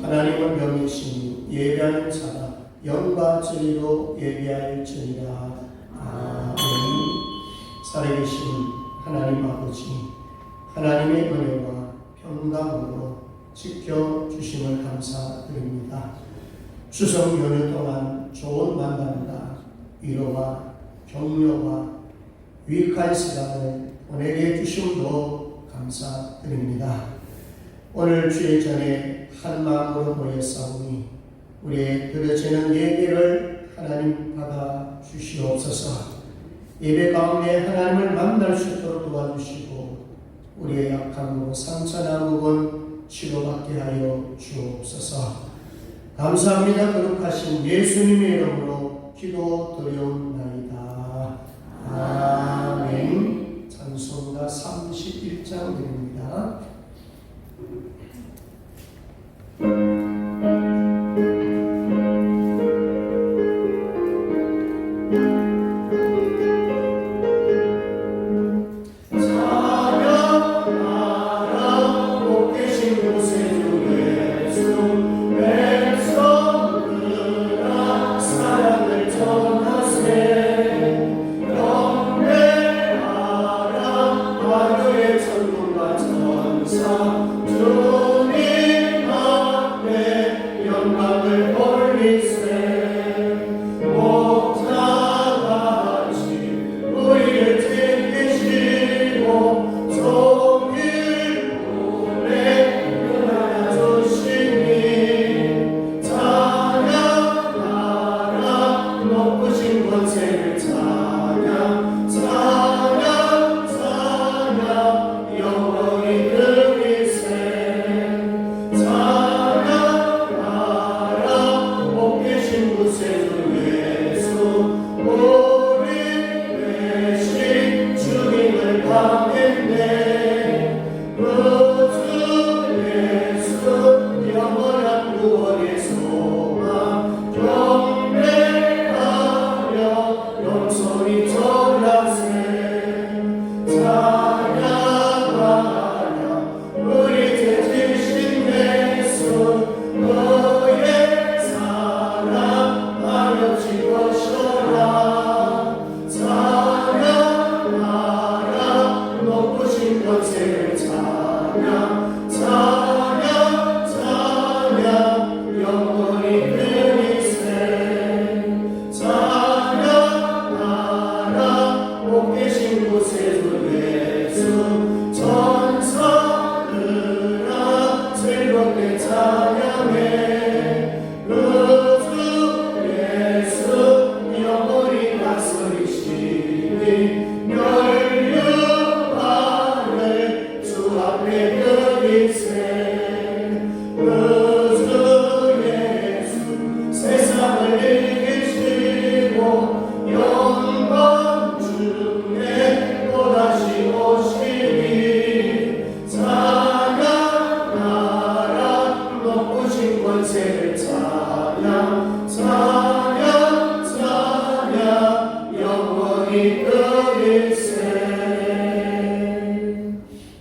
하나님은 명이시니 예배하는 자가 영과 진리로 예배할지니라. 아멘. 살아계신 하나님 아버지, 하나님의 은혜와 평강으로 지켜주심을 감사드립니다. 추석 연휴 동안 좋은 만남과 위로와 격려와 유익한 시간을 보내게 해주심도 감사드립니다. 오늘 주일 전에 한 마음으로 모였사오니 우리의 드려지는 예배를 하나님 받아 주시옵소서. 예배 가운데 하나님을 만날 수 있도록 도와주시고 우리의 약함으로 상처나 부분 치료받게 하여 주옵소서. 감사합니다. 거룩하신 예수님의 이름으로 기도드리옵나이다. 아멘. 찬송가 31장 드립니다.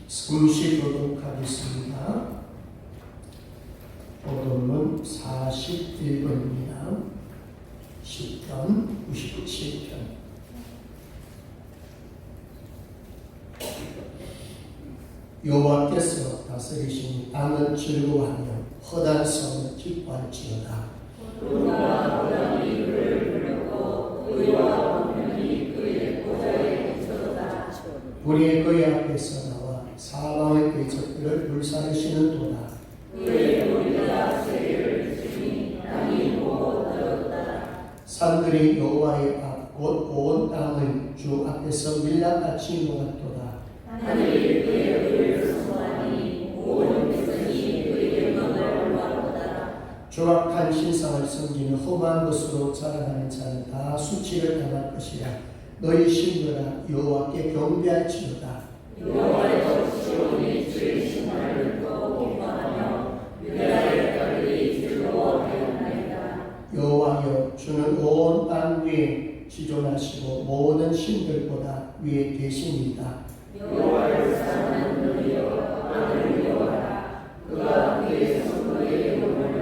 숨쉬도록 하겠습니다. 오늘은 41번입니다. 10편, 97편. 여호와께서 다스리시니 땅은 즐거워하며 허다한 성은 기뻐할지어다. 우리가 고향이 그를 부르고 의와 공명이 그의 보좌에 있어다. 우리의 그의 앞에서 나와 사방의 그의 적들을 불사르시는도다. 그의 머리가 세계를 주니 땅이 보고 들었다. 산들이 여호와의 앞 곧 온 땅의 주 앞에서 밀랍같이 녹았도다. 하늘이 그의 의를 선포하니 온 백성이 그의 영광을 보았도다. 조각한 신상을 섬기는 험한 것으로 자라나는 자는 다 수치를 당할 것이라. 너희 신들아 여호와께 경배할지어다. 여호와의 시온이 주의 신발을 듣고 기뻐하며 유다의 딸들이 즐거워하였나이다. 여호와여 주는 온 땅 위에 지존하시고 모든 신들보다 위에 계십니다. 여호와를 사랑하는 너희여 하늘을 여호와라. 그가 그의 성도의 영혼을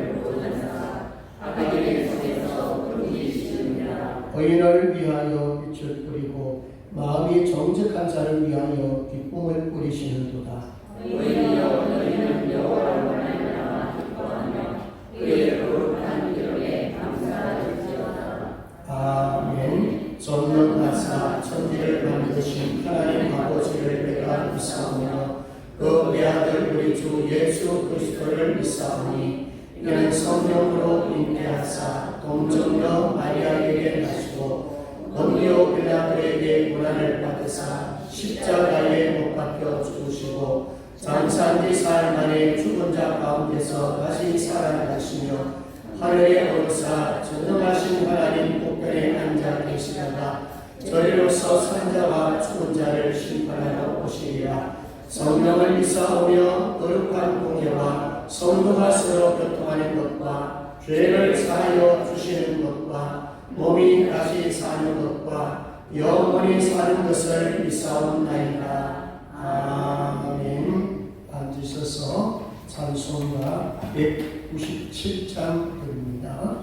의인을 위하여 빛을 뿌리고 마음이 정직한 자를 위하여 기쁨을 뿌리시는도다. 의인이여 너희는 여호와를 원하노라 기뻐하며 그의 거룩한 이름에 감사할지어다. 아멘. 전능하사 천지를 만드신 하나님 아버지를 내가 믿사오며 그 외아들 우리 주 예수 그리스도를 믿사오니 이는 성령으로 잉태하사 동정녀 마리아에게 나시고 본디오 빌라도에게 고난을 받으사 십자가에 못 박혀 죽으시고 장사한 지 사흘 만에 죽은 자 가운데서 다시 살아나시며 하늘에 오르사 전능하신 하나님 우편에 앉아 계시다가 저리로서 산자와 죽은 자를 심판하러 오시리라. 성령을 믿사오며 거룩한 공예와 성도가 서로 교통하는 것과 죄를 사하여 주시는 것과 몸이 다시 사는 것과 영원히 사는 것을 믿사옵나이다. 아멘. 앉으셔서 찬송가 197장 드립니다.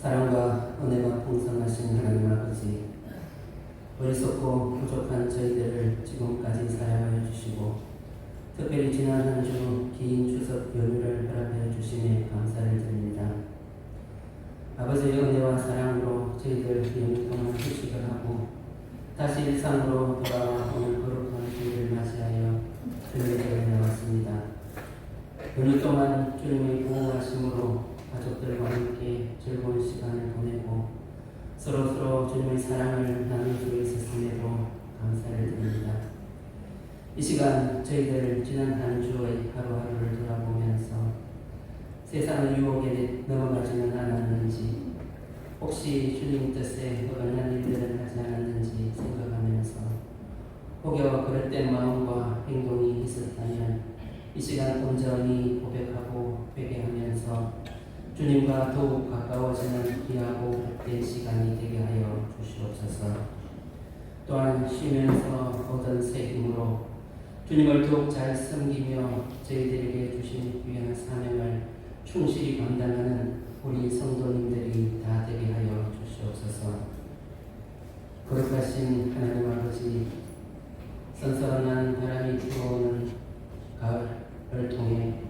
사랑과 은혜가 풍성하신 하나님 아버지, 어리석고 부족한 저희들을 지금까지 사랑하여 주시고 특별히 지난 한 주 긴 추석 연휴를 허락하여 주시니 감사를 드립니다. 아버지의 은혜와 사랑으로 저희들 연휴 동안 휴식을 하고 다시 일상으로 돌아와 오늘 거룩한 주일을 맞이하여 주님께 나왔습니다. 연휴 동안 주님의 보호하심으로 가족들과 함께 즐거운 시간을 보내고 서로 주님의 사랑을 나누고 있었음에도 감사를 드립니다. 이 시간 저희들 지난 한 주의 하루하루를 돌아보면서 세상의 유혹에 넘어가지는 않았는지, 혹시 주님 뜻에 어긋난 일들을 하지 않았는지 생각하면서 혹여 그릇된 마음과 행동이 있었다면 이 시간 온전히 고백하고 회개하면서 주님과 더욱 가까워지는 귀하고 복된 시간이 되게 하여 주시옵소서. 또한 쉬면서 얻은 새 힘으로 주님을 더욱 잘 섬기며 저희들에게 주신 귀한 사명을 충실히 감당하는 우리 성도님들이 다 되게 하여 주시옵소서. 거룩하신 하나님 아버지, 선선한 바람이 불어오는 가을을 통해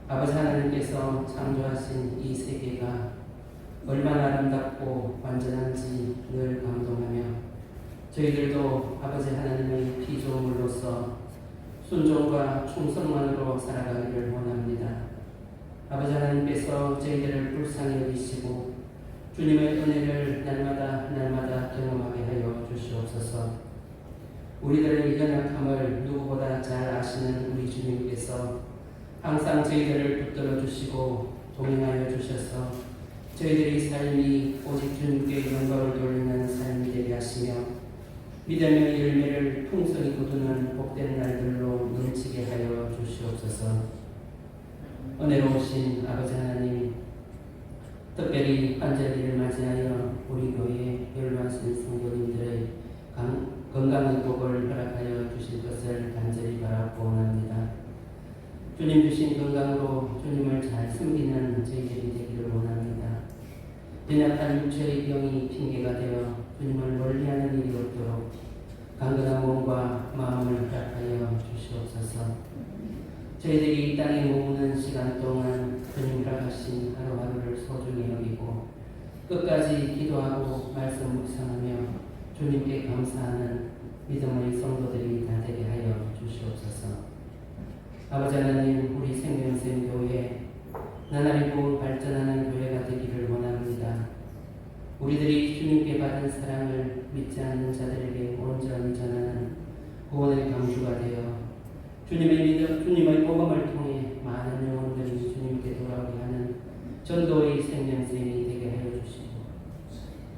아버지 하나님께서 창조하신 이 세계가 얼마나 아름답고 완전한지 늘 감동하며 저희들도 아버지 하나님의 피조물로서 순종과 충성만으로 살아가기를 원합니다. 아버지 하나님께서 저희들을 불쌍히 여기시고 주님의 은혜를 날마다 경험하게 하여 주시옵소서. 우리들의 연약함을 누구보다 잘 아시는 우리 주님께서 항상 저희들을 붙들어 주시고 동행하여 주셔서 저희들의 삶이 오직 주님께 영광을 돌리는 삶이 되게 하시며 믿음의 열매를 풍성히 거두는 복된 날들로 넘치게 하여 주시옵소서. 은혜로우신 아버지 하나님, 특별히 환절기를 맞이하여 우리 교회 열반신 성도님들의 건강의 복을 허락하여 주실 것을 간절히 바라고 원합니다. 주님 주신 건강으로 주님을 잘 섬기는 저희들이 되기를 원합니다. 연약한 육체의 병이 핑계가 되어 주님을 멀리하는 일이 없도록 강건한 몸과 마음을 허락하여 주시옵소서. 저희들이 이 땅에 머무는 시간 동안 주님 허락하신 하루하루를 소중히 여기고 끝까지 기도하고 말씀 묵상하며 주님께 감사하는 믿음의 성도들이 다 되게 하여 주시옵소서. 아버지 하나님, 우리 생명샘교회 나날이 곧 발전하는 교회가 되기를 원합니다. 우리들이 주님께 받은 사랑을 믿지 않는 자들에게 온전히 전하는 구원의 강주가 되어 주님의 복음을 통해 많은 영혼들이 주님께 돌아오게 하는 전도의 생명샘이 되게 하여 주시고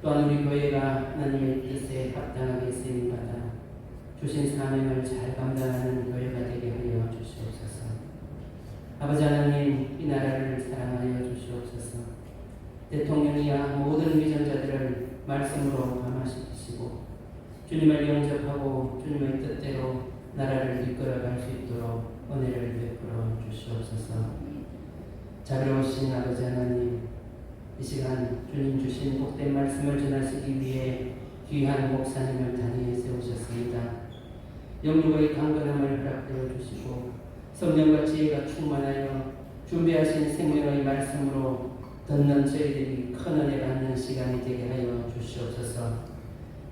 또한 우리 교회가 하나님의 뜻에 합당하게 쓰임받아 주신 사명을 잘 감당하는 교회가 되게 하여 주시옵소서. 아버지 하나님, 이 나라를 사랑하여 주시옵소서. 대통령이야 모든 위정자들을 말씀으로 감화시키시고 주님을 영접하고 주님의 뜻대로 나라를 이끌어갈 수 있도록 은혜를 베풀어 주시옵소서. 자비로우신 아버지 하나님, 이 시간 주님 주신 복된 말씀을 전하시기 위해 귀한 목사님을 단위에 세우셨습니다. 영육의 강건함을 허락하여 주시고 성령과 지혜가 충만하여 준비하신 생명의 말씀으로 듣는 저희들이 큰 은혜 받는 시간이 되게 하여 주시옵소서.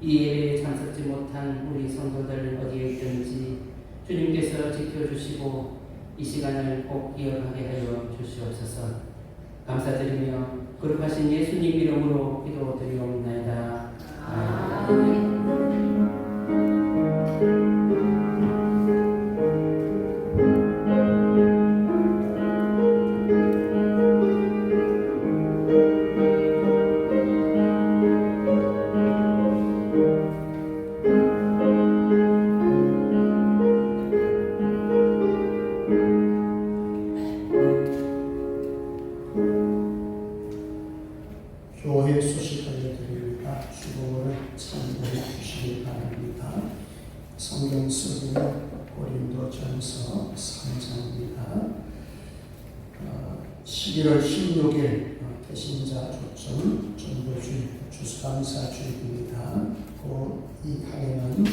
이 예배에 참석지 못한 우리 성도들 어디에 있든지 주님께서 지켜주시고 이 시간을 꼭 기억하게 하여 주시옵소서. 감사드리며 거룩하신 예수님 이름으로 기도드리옵나이다. 아멘. 교회 소식 알려드립니다. 주보를 참고해 주시기 바랍니다. 성경 쓰기는 고린도전서 3장입니다. 11월 16일 개신자 초청 전도주일 주수감사주일입니다. 이 하에는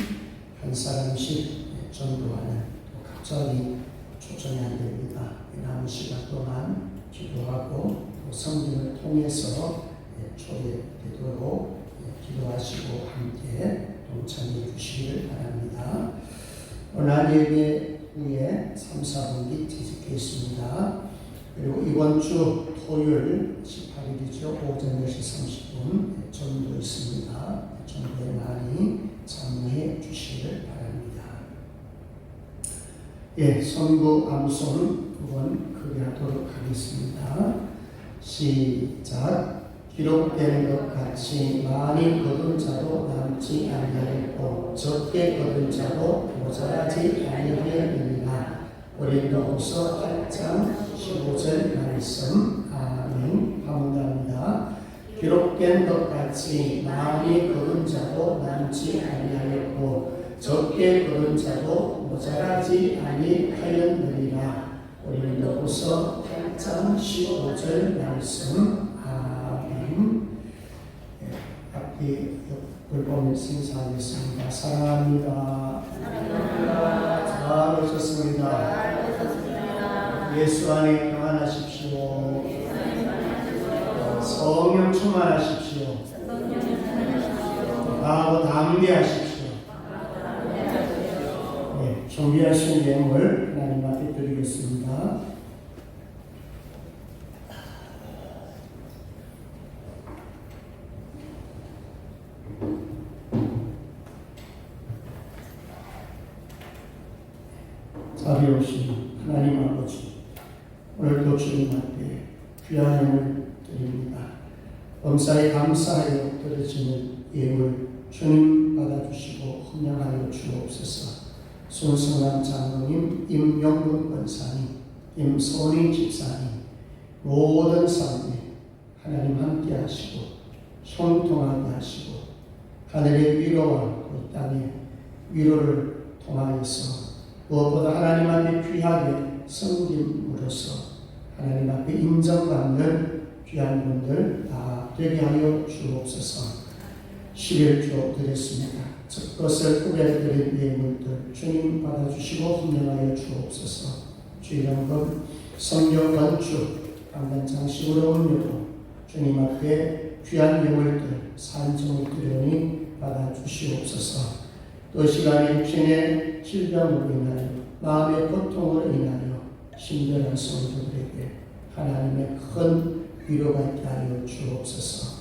한 사람씩 전도하는 각자의 초청이 안 됩니다. 남은 시간 동안 기도하고 성경을 통해서 초대되도록 기도하시고 함께 동참해 주시기를 바랍니다. 오늘 예배 후에 3, 4분기 뒤집혀 있습니다. 그리고 이번 주 토요일 18일이죠. 오전 10시 30분 전도 있습니다. 전도에 많이 참여해 주시기를 바랍니다. 선부 암송 2번 크게 하도록 하겠습니다. 시작. 기록된 것 같이 같이 많이 거둔 자도 남지 아니하였고 적게 거둔 자도 모자라지 아니하였느니라. 고린도후서 8장 15절 말씀. 아멘. 감사합니다. 기록된 것 같이 많이 거둔 자도 남지 아니하였고 적게 거둔 자도 모자라지 아니하였느니라. 고린도후서 8장 15절 말씀. 아멘. 앞뒤 옆을 보면서 인사하겠습니다. 사랑합니다. 잘 오셨습니다. 예수 안에 평안하십시오. 성령 충만하십시오. 나하고 담대하십시오. 네, 준비하신 예물 하나님 앞에 드리겠습니다. 자비로우신 하나님 아버지, 오늘도 주님 앞에 귀한 예물 드립니다. 범사에 감사하여 드려지는 예물 주님 받아주시고 헌양하여 주옵소서. 순성한 장로님, 임영근 권사님, 임소리 집사님, 모든 사람들 하나님 함께 하시고 형통하게 하시고 하늘의 위로와 그 땅의 위로를 통하여서 무엇보다 하나님 앞에 귀하게 섬김으로써 하나님 앞에 인정받는 귀한 분들 다 되게 하여 주옵소서. 11조 드렸습니다. 그것을 꾸며드린 예물들 주님 받아주시고 훈련하여 주옵소서. 주일연금, 성경 건축, 강단 장식으로 음료로 주님 앞에 귀한 예물들 산정을 드리니 받아주시옵소서. 또 시간에 육신의 질병으로 인하여 마음의 고통으로 인하여 힘들어한 성도들에게 하나님의 큰 위로가 있게 하여 주옵소서.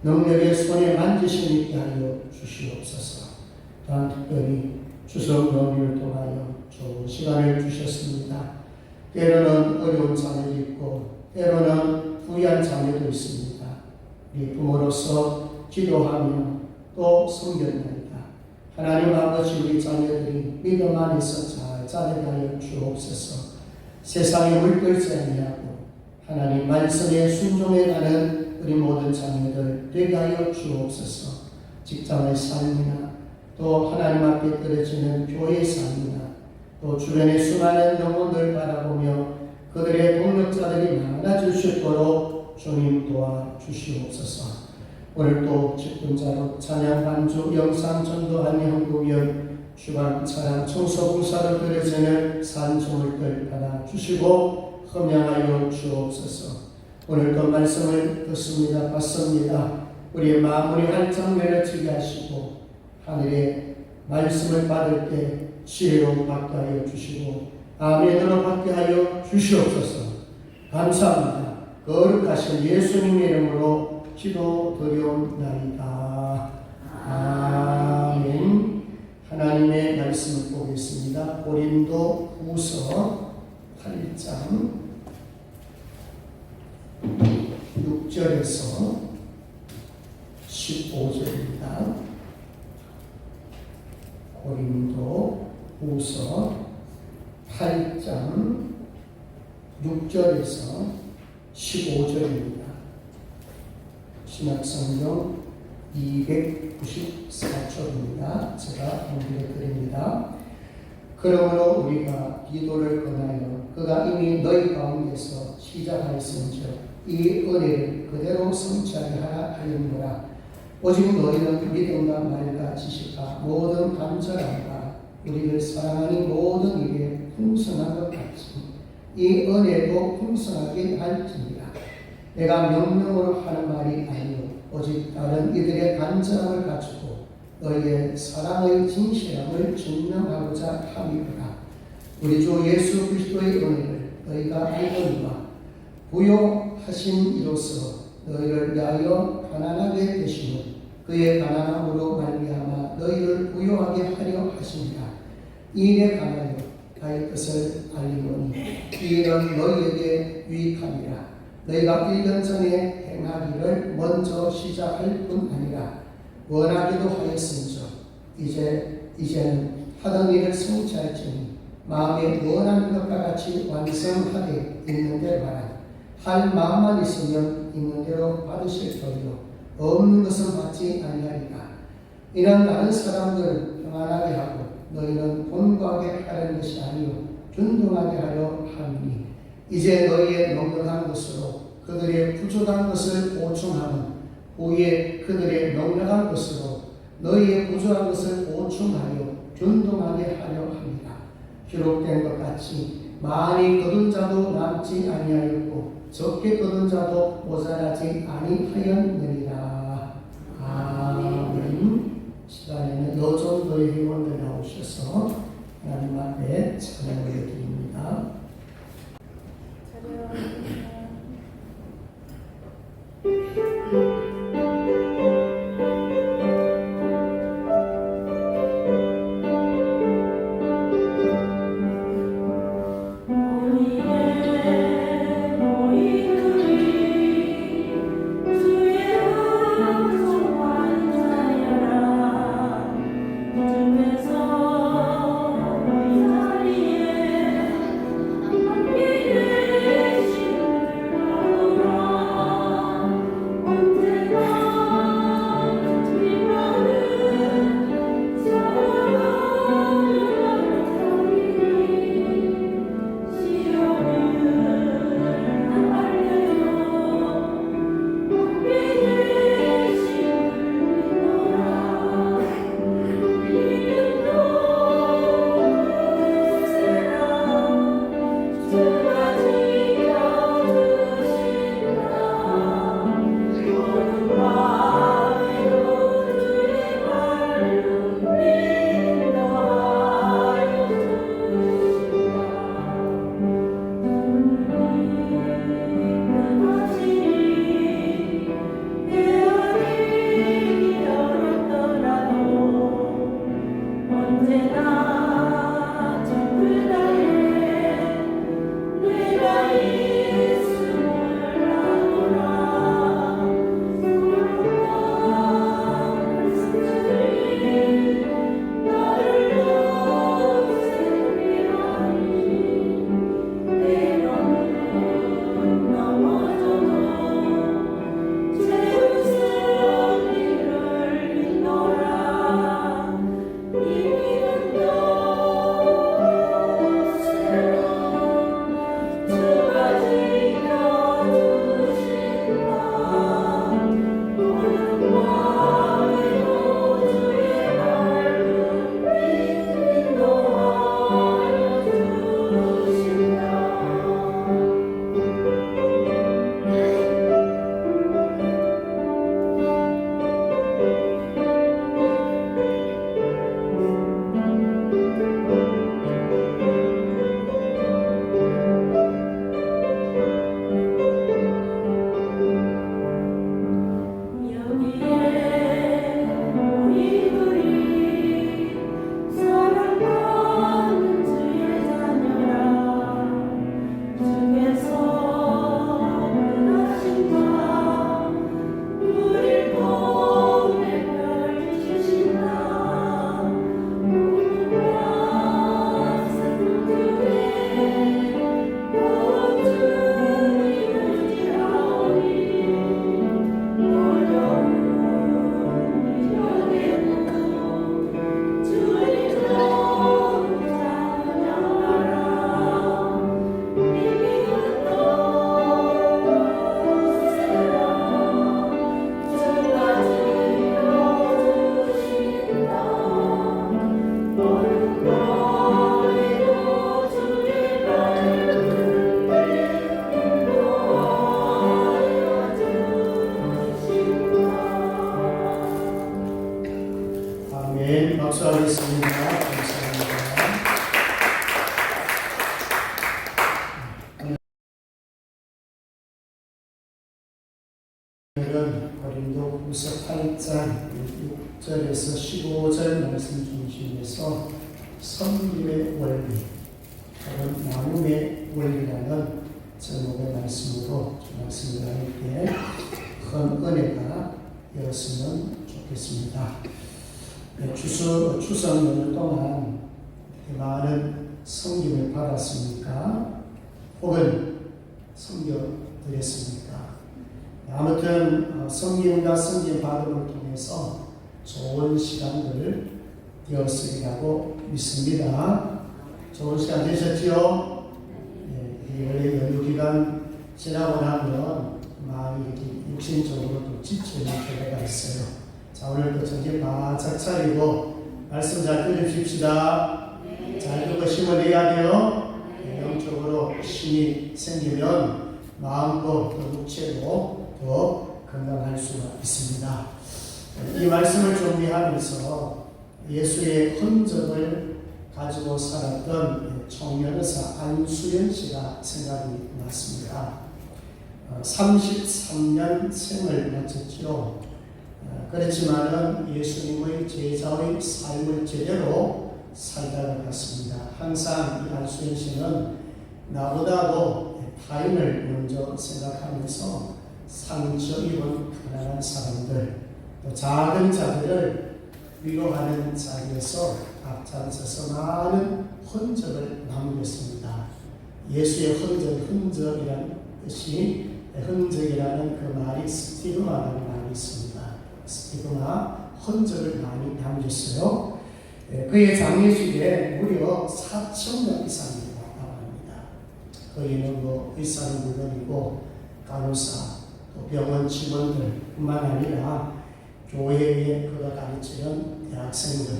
능력의 손에 만지심이 있게 하여 주시옵소서. 또한 특별히 추석 연휴를 통하여 좋은 시간을 주셨습니다. 때로는 어려운 자녀도 있고 때로는 부유한 자녀도 있습니다. 우리 부모로서 기도하며 또 섬겼나이다. 하나님 아버지, 우리 자녀들이 믿음 안에서 잘 자라게 하여 주옵소서. 세상에 물들지 아니하고 하나님 말씀에 순종해가는 우리 모든 자녀들 되게 하여 주옵소서. 직장의 삶이나 또 하나님 앞에 떨어지는 교회의 삶이나 또 주변의 수많은 영혼들 바라보며 그들의 동력자들이 많아질 수 있도록 주님 도와주시옵소서. 오늘도 직분자로 찬양 반주 영상 전도한 연구위원 주간 차량 청소 봉사로 드려지는 산조물들 받아주시고 흠양하여 주옵소서. 오늘도 말씀을 듣습니다. 받습니다. 우리의 마무리할 장면을 지게 하시고 하늘의 말씀을 받을 때 지혜로 받게 하여 주시고 아멘으로 받게 하여 주시옵소서. 감사합니다. 거룩하신 예수님의 이름으로 기도드리옵나이다. 아멘. 하나님의 말씀을 보겠습니다. 고린도후서 8장 6절에서 15절입니다. 고린도후서 8장 6절에서 15절입니다. 신약성경 294쪽입니다. 제가 공부해 드립니다. 그러므로 우리가 기도를 권하여 그가 이미 너희 가운데서 시작하였은즉 이 은혜를 그대로 성취하게 하라 하였노라. 오직 너희는 믿음과 말과 지식과 모든 간절함과 우리를 사랑하는 모든 일에 풍성한 것 같이 이 은혜도 풍성하게 할지니라. 내가 명령으로 하는 말이 아니요 오직 다른 이들의 간절함을 가지고 너희의 사랑의 진실함을 증명하고자 함이로라. 우리 주 예수 그리스도의 은혜를 너희가 알거니와 부요하신 이로써 너희를 위하여 가난하게 되시는 그의 가난함으로 말미암아 너희를 부요하게 하려 하시니라. 이 일에 관하여 나의 뜻을 알리노니 이 일은 너희에게 유익함이라. 너희가 1년 전에 행하기를 먼저 시작할 뿐 아니라 원하기도 하였은즉 이제는 하던 일을 성취할지니 마음에 원하는 것과 같이 완성하되 있는 대로 하라. 할 마음만 있으면 있는 대로 받으실 터이요 없는 것은 받지 아니하리라. 이는 다른 사람들을 평안하게 하고 너희는 본고하게 하려는 것이 아니요 균등하게 하려 함이니 이제 너희의 넉넉한 것으로 그들의 부족한 것을 보충하는 후에 그들의 넉넉한 것으로 너희의 부족한 것을 보충하여 균등하게 하려 합니다. 기록된 것 같이 많이 거둔 자도 남지 아니하였고 적게 거둔 자도 모자라지 아니하였느니라. 아멘. 시간에는 요 정도의 회원들 나오셔서 하나님 앞에 찬양을 드립니다. 박수하겠습니다. 감사합니다. 오늘은 고린도후서 8장 6절에서 15절 말씀 중심에서 섬김의 원리, 혹은 나눔의 원리라는 제목의 말씀으로 말씀을 나눌게 큰 은혜가 되었으면 좋겠습니다. 추석 연휴 동안 많은 섬김을 받았습니까? 혹은 섬겨드렸습니까? 아무튼 섬김과 섬김 받음을 통해서 좋은 시간들 되었으리라고 믿습니다. 좋은 시간 되셨지요? 원래 연휴 기간 지나고 나면 마음이 육신적으로 또 지치는 때가 있어요. 자, 오늘도 정신 바짝 차리고 말씀 잘 들으십시다. 잘 듣고 힘을 내야 돼요. 영적으로 힘이 생기면 마음도 또 육체도 더 건강할 수가 있습니다. 이 말씀을 준비하면서 예수의 흔적을 가지고 살았던 청년의사 안수연 씨가 생각이 났습니다. 33년 생을 마쳤지요. 그렇지만은 예수님의 제자의 삶을 제대로 살다가 갔습니다. 항상 이 안수연 씨는 나보다도 타인을 먼저 생각하면서 상처 입은 가난한 사람들, 또 작은 자들을 위로하는 자리에서 앞장서서 많은 흔적을 남겼습니다. 예수의 흔적이라는 뜻이 흔적이라는 그 말이 스티그마라는 말이 있습니다. 스티그마, 흔적을 많이 남겼어요. 그의 장례식에 무려 4,000명 이상이 왔다고 합니다. 거기는 의사는 물론이고 간호사, 또 병원 직원들 뿐만 아니라 교회에 그가 가르치는 대학생들,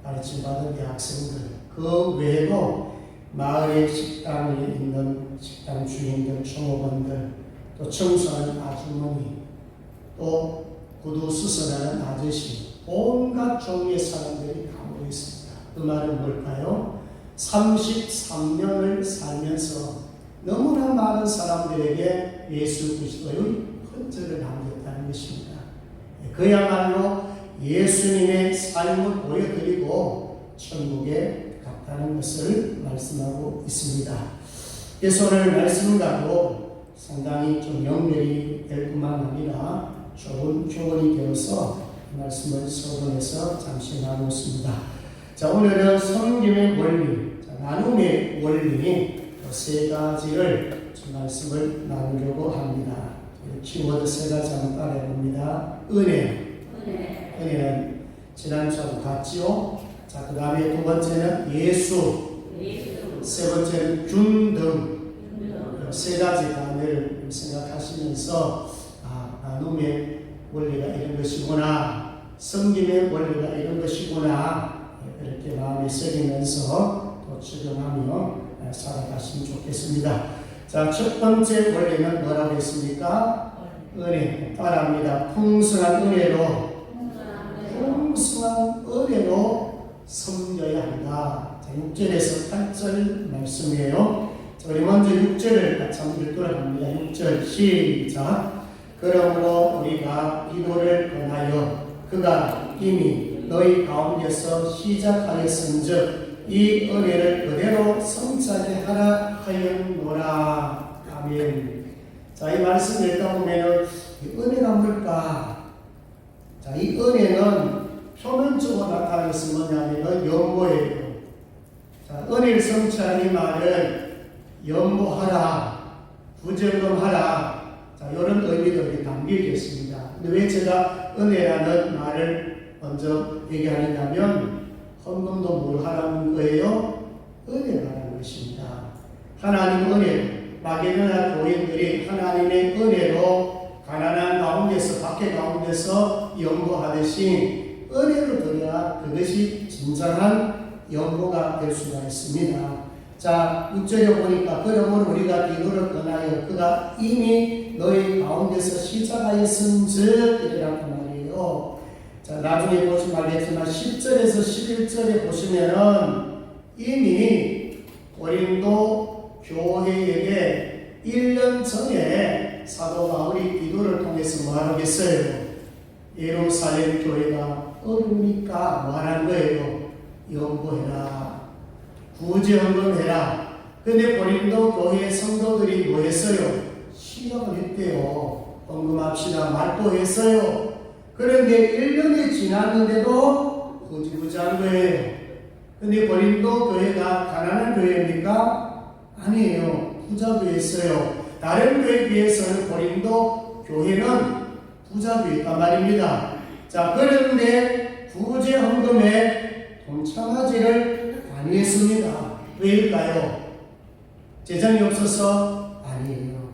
가르침받은 대학생들, 그 외에도 마을의 식당에 있는 식당 주인들, 종업원들, 또 청소하는 아주머니, 또 구두 수선하는 아저씨, 온갖 종류의 사람들이 다 모여 있습니다. 그 말은 뭘까요? 33년을 살면서 너무나 많은 사람들에게 예수 그리스도의 흔적을 남겼다는 것입니다. 그야말로 예수님의 삶을 보여드리고 천국에 갔다는 것을 말씀하고 있습니다. 그래서 오늘 말씀과도 상당히 좀 연결이 될 뿐만 아니라 좋은 교훈이 되어서 말씀을 서론해서 잠시 나누었습니다. 자, 오늘은 섬김의 원리, 나눔의 원리 세 가지를 말씀을 나누려고 합니다. 키워드 세 가지 한번 따라해봅니다. 은혜는 지난주하고 같지요. 자, 그 다음에 두 번째는 예수, 세 번째는 균등. 세 가지 단어를 생각하시면서 나눔의 원리가 이런 것이구나, 섬김의 원리가 이런 것이구나, 이렇게 마음에 새기면서 또 적용하며 살아가시면 좋겠습니다. 자, 첫 번째 원리는 뭐라고 했습니까? 은혜. 따라합니다. 풍성한 은혜로 섬겨야 한다. 자, 6절에서 8절 말씀이에요. 자, 우리 먼저 6절을 같이 한번 읽도록 합니다. 6절 시작. 그러므로 우리가 기도를 권하여 그가 이미 너희 가운데서 시작하였은즉 이 은혜를 그대로 성취하게 하라 하였노라. 아멘. 자, 이 말씀 읽다 보면은 이 은혜가 뭘까? 자, 이 은혜는 표면적으로 나타나서 뭐냐면은 연보예요. 자, 은혜를 성취하는 이 말은 연보하라, 부정금하라. 자, 이런 의미들이 담겨져 있습니다. 근데 왜 제가 은혜라는 말을 먼저 얘기하느냐면 헌금도 뭘 하라는 거예요? 은혜라는 것입니다. 하나님 은혜, 마게도나 교인들이 하나님의 은혜로 가난한 가운데서, 박해 가운데서 연보하듯이 은혜로 드려야 그것이 진정한 연보가 될 수가 있습니다. 자, 6절에 보니까 그러므로 우리가 기도를 권하여 그가 이미 너희 가운데서 시작하였은즉 이라고 말이에요. 자, 나중에 보시면 알겠지만 10절에서 11절에 보시면은 이미 고린도 교회에게 1년 전에 사도 바울이 기도를 통해서 뭐 하겠어요? 예루살렘 교회가 어려우니까 뭐 하는 거예요? 연보해라, 구제헌금해라. 근데 고린도 교회 성도들이 뭐 했어요? 시작을 했대요. 헌금합시다 말도 했어요. 그런데 1년이 지났는데도 흐지부지한 거예요. 근데 고린도 교회가 가난한 교회입니까? 아니에요. 부자 교회였어요. 다른 교회에 비해서는 고린도 교회는 부자 교회단 말입니다. 자, 그런데 구제 헌금에 동참하지를 아니했습니다. 왜일까요? 재정이 없어서? 아니에요.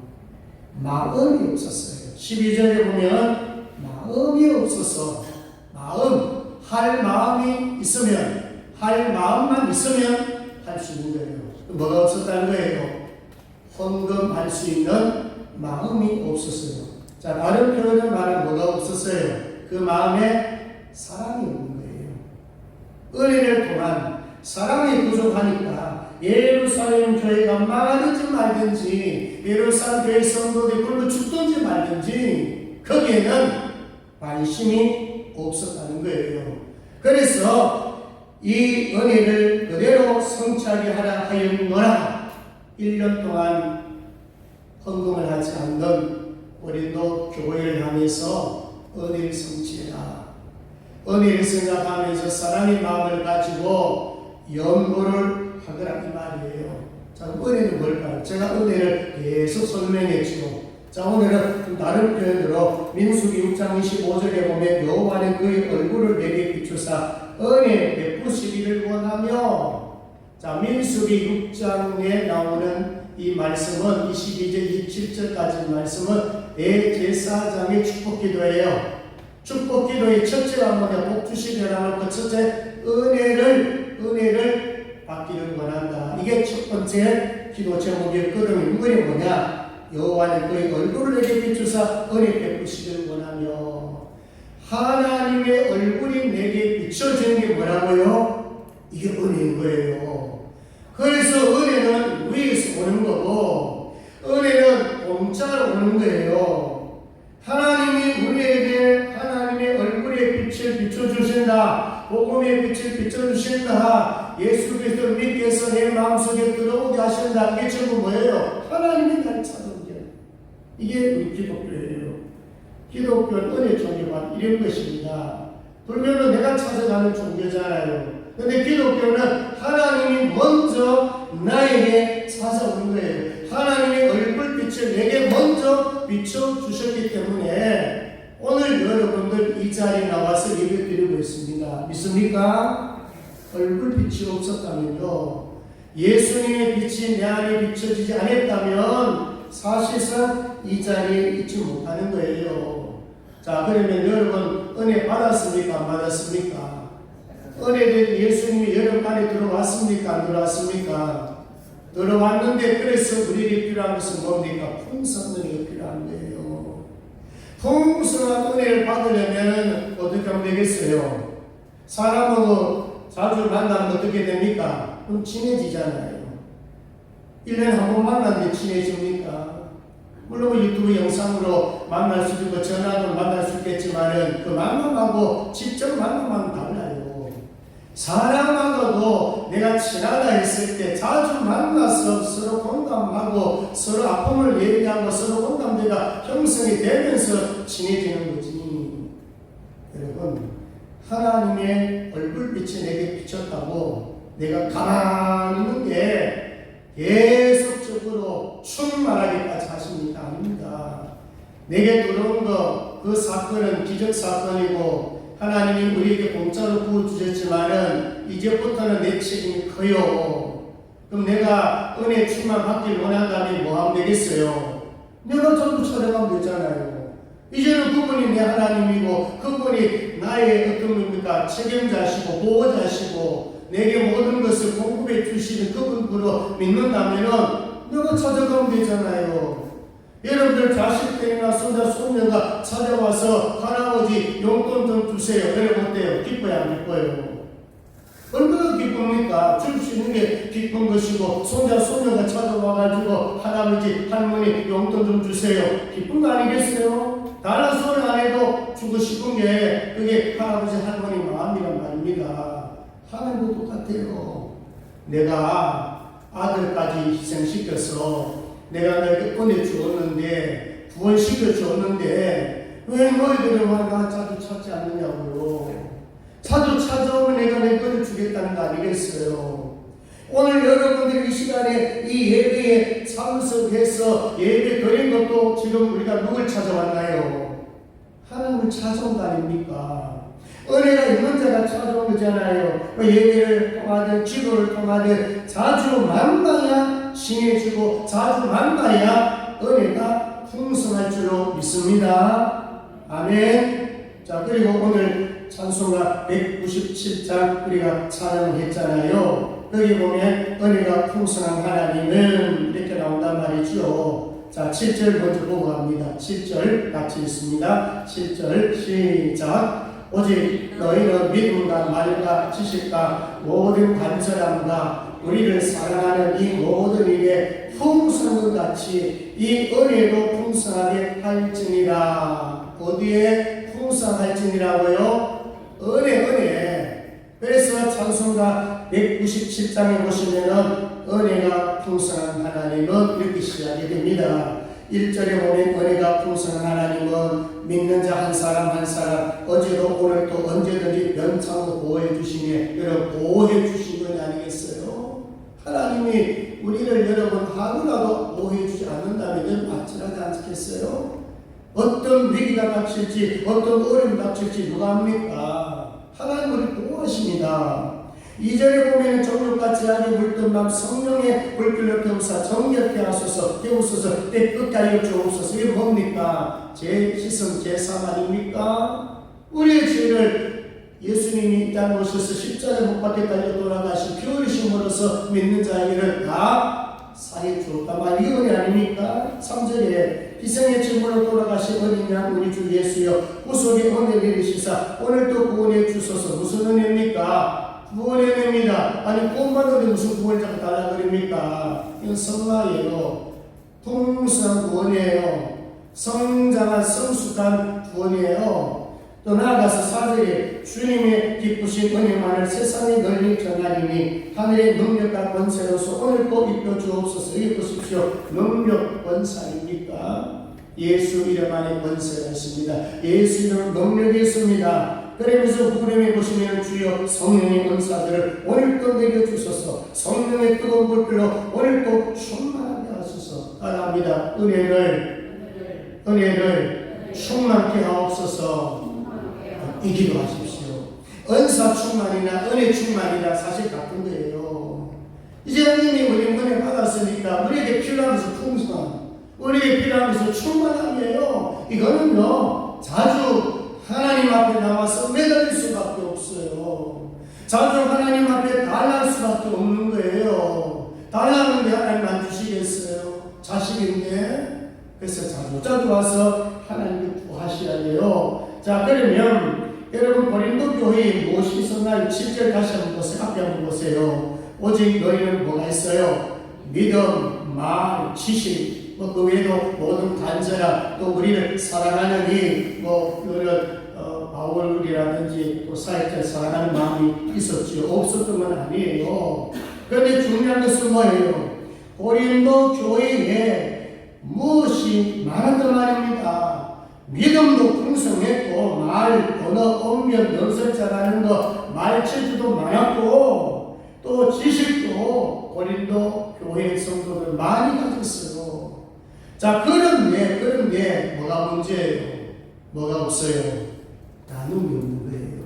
마음이 없었어요. 12절에 보면 마음이 없어서, 할 마음이 있으면, 할 마음만 있으면 할 수 있는 거예요. 뭐가 없었다는 거예요? 헌금할 수 있는 마음이 없었어요. 자, 다른 표현을 말하면 뭐가 없었어요? 그 마음에 사랑이 없는 거예요. 은혜를 통한 사랑이 부족하니까 예루살렘 교회가 망하든지 말든지, 예루살렘 교회 성도들이 굶어 죽든지 말든지 거기에는 관심이 없었다는 거예요. 그래서 이 은혜를 그대로 성취하게 하라 하였노라. 1년 동안 헌금을 하지 않는 우리도 교회를 하면서 은혜를 성취해라. 은혜를 생각하면서 사랑의 마음을 가지고 연구를 하더라 이 말이에요. 자, 은혜는 뭘까요? 제가 은혜를 계속 설명했죠. 자, 오늘은 다른 표현으로 민수기 6장 25절에 보면 여호와는 그의 얼굴을 내게 비추사 은혜 베푸시기를 원하며, 자, 민수기 6장에 나오는 이 말씀은 22절 27절까지 말씀은 대제사장의 축복기도예요. 축복기도의 첫째가 뭐냐? 복 주시려고 그 첫째 은혜를 받기를 원한다. 이게 첫 번째 기도 제목이었거든요. 은혜 뭐냐? 여호와는 그의 얼굴을 내게 비추사 은혜 베푸시기를 원하며, 하나님의 얼굴이 내게 비춰지는 게 뭐라고요? 이게 은혜인 거예요. 그래서 은혜는 위에서 오는 거고, 은혜는 공짜로 오는 거예요. 하나님이 우리에게 하나님의 얼굴의 빛을 비춰주신다, 복음의 빛을 비춰주신다, 예수 그리스도를 믿게해서 내 마음속에 들어오게 하신다. 이게 전부 뭐예요? 하나님이 나를 찾은 게, 이게 우리 기독교예요. 기독교는 은혜 종교가 이런 것입니다. 불교는 내가 찾아가는 종교잖아요. 근데 기독교는 하나님이 먼저 나에게 찾아오는 거예요. 하나님의 얼굴빛을 내게 먼저 비춰주셨기 때문에 오늘 여러분들 이 자리에 나와서 예배 드리고 있습니다. 믿습니까? 얼굴빛이 없었다면요, 예수님의 빛이 내 안에 비춰지지 않았다면 사실상 이 자리에 있지 못하는 거예요. 자, 그러면 여러분 은혜 받았습니까? 안 받았습니까? 은혜된 예수님이 여러분 안에 들어왔습니까? 안 들어왔습니까? 들어왔는데, 그래서 우리에게 필요한 것은 뭡니까? 풍성한 은혜가 필요한 거예요. 풍성한 은혜를 받으려면 어떻게 하면 되겠어요? 사람하고 자주 만나면 어떻게 됩니까? 그럼 친해지잖아요. 1년에 한 번 만났는데 친해집니까? 물론 유튜브 영상으로 만날 수 있고 전화로 만날 수 있겠지만은 그 만남하고 직접 만남하고는 달라요. 사람하고도 내가 친하다 했을 때 자주 만나서 서로 공감하고 서로 아픔을 얘기하고 서로 공감대가 형성이 되면서 친해지는 거지. 여러분, 하나님의 얼굴빛이 내게 비쳤다고 내가 가만히 있는 게 계속적으로 충만하기까지 하십니까? 아닙니다. 내게 들어온 그 사건은 기적사건이고 하나님이 우리에게 공짜로 구워주셨지만은 이제부터는 내 책임이 커요. 그럼 내가 은혜 충만 받길 원한다면 뭐 하면 되겠어요? 내가 전부 찾아가면 되잖아요. 이제는 그분이 내 하나님이고 그분이 나의 어떤 겁니까? 책임자시고 보호자시고 내게 모든 것을 공급해 주시는 그분으로 믿는다면은 내가 찾아가면 되잖아요. 여러분들 자식들이나 손자 손녀가 찾아와서 할아버지 용돈 좀 주세요. 그러면 어때요? 기뻐요? 안 기뻐요? 얼마나 기쁩니까? 줄 수 있는 게 기쁜 것이고, 손자 손녀가 찾아와가지고 할아버지 할머니 용돈 좀 주세요. 기쁜 거 아니겠어요? 다른 소리 안 해도 주고 싶은 게 그게 할아버지 할머니 마음이란 말입니다. 하나님도 똑같아요. 내가 아들까지 희생시켜서 내가 너에게 은혜 주었는데 구원시켜 줬는데 왜 너희들은 나 자주 찾지 않느냐고요. 자주 찾아오면 내가 내 것을 주겠다는 거 아니겠어요? 오늘 여러분들이 이 시간에 이 예배에 참석해서 예배 드린 것도 지금 우리가 누굴 찾아왔나요? 하나님을 찾아온 거 아닙니까? 은혜가 있는 자가 찾아온 거잖아요. 예배를 통하든 기도를 통하든 자주 만나야 칭해주고 자주 만나야 은혜가 풍성할 줄로 믿습니다. 아멘. 자, 그리고 오늘 찬송가 197장 우리가 찬양을 했잖아요. 여기 보면 은혜가 풍성한 하나님은 이렇게 나온단 말이죠. 자, 7절 먼저 보고 갑니다. 7절 같이 읽습니다. 7절 시작. 오직 너희는 믿음과 말과 지식과 모든 간절함과 우리를 사랑하는 이 모든 일에 풍성한 것 같이 이 은혜도 풍성하게 할지니라. 어디에 풍성할지니라고요? 은혜. 그래서 찬송가 197장에 보시면은 은혜가 풍성한 하나님은 이렇게 시작이 됩니다. 1절에 보면 은혜가 풍성한 하나님은 믿는 자 한 사람 한 사람 어제도 오늘도 언제든지 면창으로 보호해 주시네. 여러분 보호해 주신 건 아니겠어요? 하나님이 우리를 여러분 하루라도 보호해 주지 않는다면 아찔하지 않겠어요? 어떤 위기가 닥칠지 어떤 어려움이 닥칠지 누가 합니까? 하나님 우리를 보호하십니다. 2절에 보면 정욕같이 하게 물든 맘 성령의 불길로 태우사 정결케 하소서 깨우소서 때 끝까지 주옵소서. 이게 뭡니까? 제 희생 제사 아닙니까? 우리의 죄를 예수님이 이 땅에 오셔서 십자가에 못 박혀까지 돌아가신 피 흘리심으로써 믿는 자에게는 다 사해 주었단 말이 은혜 아닙니까? 3절에 희생의 제물로 돌아가신 어린 양 우리 주 예수여 구속의 은혜를 이루시사 오늘도 구원해 주소서. 무슨 은혜입니까? 구원의 은혜입니다. 아니 구원 받는데 무슨 구원을 자꾸 달라 그럽니까? 이건 성화예요. 풍성한 구원이에요. 성장한 성숙한 구원이에요. 또 나아가서 4절에 주님의 기쁘신 은혜만을 세상에 널리 전하리니 하늘의 능력과 권세로서 오늘 꼭 입혀 주옵소서. 이거 보십시오. 능력 권세입니까? 예수 이름 안에 권세가 있습니다. 예수 이름 능력이 있습니다. 그러면서 후렴에 보시면 주여 성령의 은사들을 오늘도 내려주소서. 성령의 뜨거운 불길로 오늘도 충만하게 하소서. 따라합니다. 은혜를 충만케 하옵소서. 이 기도하십시오. 은사 충만이나 은혜 충만이나 사실 같은 거예요. 이제 하나님이 우리 은혜 받았으니까 우리에게 필요한 것은 풍성함, 우리에게 필요한 것은 충만함이에요. 이거는요 자주 하나님 앞에 나와서 매달릴 수밖에 없어요. 자주 하나님 앞에 달랄 수밖에 없는 거예요. 달라는데 하나님 안 주시겠어요? 자식인데. 그래서 자주 와서 하나님을 구하셔야 돼요. 자, 그러면 여러분 고린도 교회에 무엇이 있었나요? 7절 다시 한번 보세요. 앞에 한번 보세요. 오직 너희는 뭐가 있어요? 믿음, 말, 지식, 그 외에도 모든 간절함, 또 우리를 사랑하는 그런 바울이라든지 또 사역자를 사랑하는 마음이 있었지요. 없었던 건 아니에요. 그런데 중요한 것은 뭐예요? 고린도 교회에 무엇이 많았던 말입니다. 믿음도 풍성했고 말, 언어, 언변, 연설 잘하는 거, 말체주도 많았고 또 지식도 고린도 교회 성도들 많이 가졌어요. 자, 그런데 뭐가 문제예요? 뭐가 없어요? 나눔이 없는 거예요.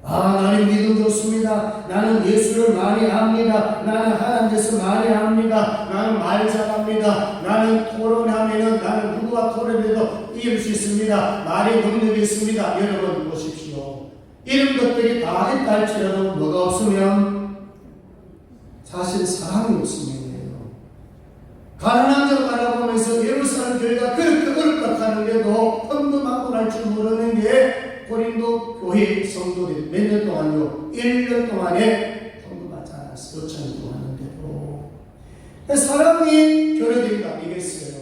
나는 믿음 좋습니다. 나는 예수를 많이 합니다. 나는 하나님께서 많이 합니다. 나는 말 잘합니다. 나는 토론하면은 나는 누구와 토론해도 이길 수 있습니다. 말에 능력이 있습니다. 여러분 보십시오. 이런 것들이 다 했다 할지라도 뭐가 없으면 사실 사랑이 없으면 가난한 자 바라보면서 예루살렘 교회가 그렇게 어렵다 하는데도 헌금하고 날 줄 모르는 게 고린도 교회 성도들이 몇 년 동안요? 1년 동안에 헌금하지 않았어요. 요청을 하는데도. 사람이 결여된 거 아니겠어요?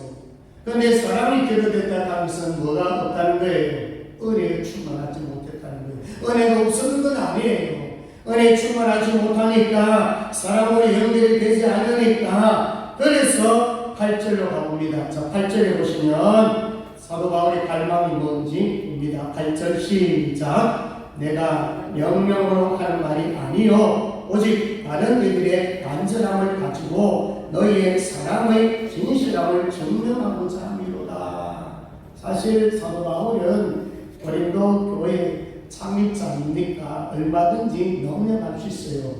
그런데 사람이 결여됐다는 것은 뭐가 없다는 거예요? 은혜에 충만하지 못했다는 거예요. 은혜가 없었는 건 아니에요. 은혜에 충만하지 못하니까 사람으로 연결이 되지 않으니까 그래서 8절로 가봅니다. 자, 8절에 보시면 사도 바울의 갈망이 뭔지 봅니다. 8절 시작. 내가 명령으로 하는 말이 아니요 오직 다른 이들의 간절함을 가지고 너희의 사랑의 진실함을 증명하고자 함이로다. 사실 사도 바울은 고린도 교회 창립자입니까? 얼마든지 명령할 수 있어요.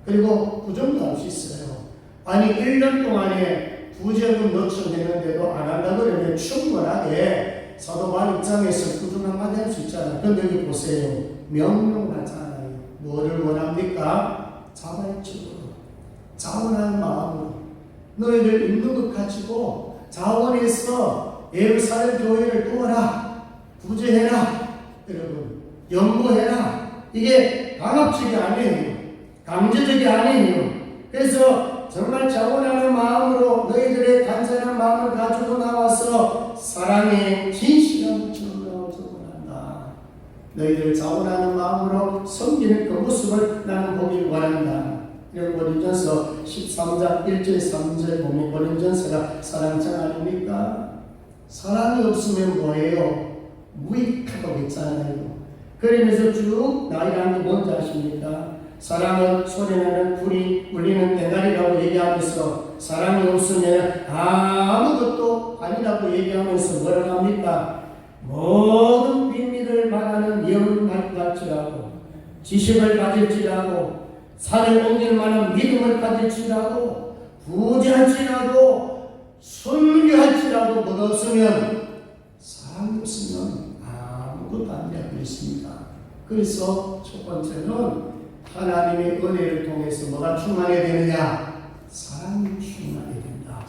그리고 부정도 할 수 있어요. 아니 1년 동안에 부정은 요청되는데도 안 한다고 그러면 충분하게 사도 바울 입장에서 꾸준한 한마디 할 수 있잖아요. 그런데 여기 보세요. 명령을 하잖아요. 뭐를 원합니까? 자발적으로 자원하는 마음으로 너희들 있는 것 가지고 자원해서 예루살렘 교회를 도와라, 구제해라, 여러분 연구해라. 이게 강압적이 아니에요. 강제적이 아니에요. 그래서 정말 자원하는 마음으로 너희들의 간절한 마음을 가지고 나와서 사랑의 진실함을 증명하고 원한다. 너희들 자원하는 마음으로 섬기는 그 모습을 나는 보길 원한다. 이런 고린전서 13장 1절 3절 보면 고린전서가 사랑장 아닙니까? 사랑이 없으면 뭐예요? 무익하다고 했잖아요. 그러면서 쭉 나이라는 게 뭔지 아십니까? 사랑은 소리나는 불이 울리는 대가리라고 얘기하면서 사랑이 없으면 아무것도 아니라고 얘기하면서 뭐라고 합니까? 모든 비밀을 말하는 영을 가질지라도 지식을 가질지라도 산을 옮길 만한 믿음을 가질지라도 부지할지라도 순교할지라도 뭐 없으면 사랑이 없으면 아무것도 안 되고 있습니다. 그래서 첫 번째는 하나님의 은혜를 통해서 뭐가 충만해야 되느냐? 사랑이 충만해야 된다.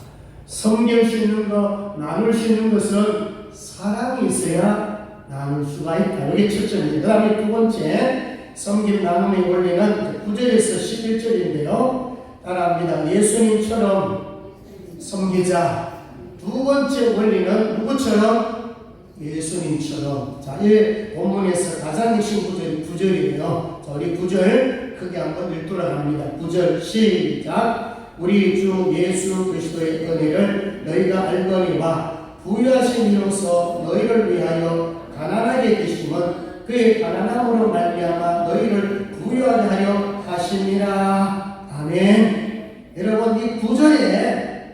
섬길 수 있는 것, 나눌 수 있는 것은 사랑이 있어야 나눌 수가 있다. 이게 첫째입니다. 그 다음에 두 번째, 섬김 나눔의 원리는 9절에서 11절인데요. 따라합니다. 예수님처럼 섬기자. 두 번째 원리는 누구처럼? 예수님처럼. 자, 이 본문에서 가장 핵심 구절이 9절이에요. 자, 우리 9절 크게 한번 읽도록 합니다. 9절 시작. 우리 주 예수 그리스도의 은혜를 너희가 알거니와 부유하신 이로써 너희를 위하여 가난하게 계심은 그의 가난함으로 말미암아 너희를 부유하게 하려 하심이라. 아멘. 여러분 이 9절에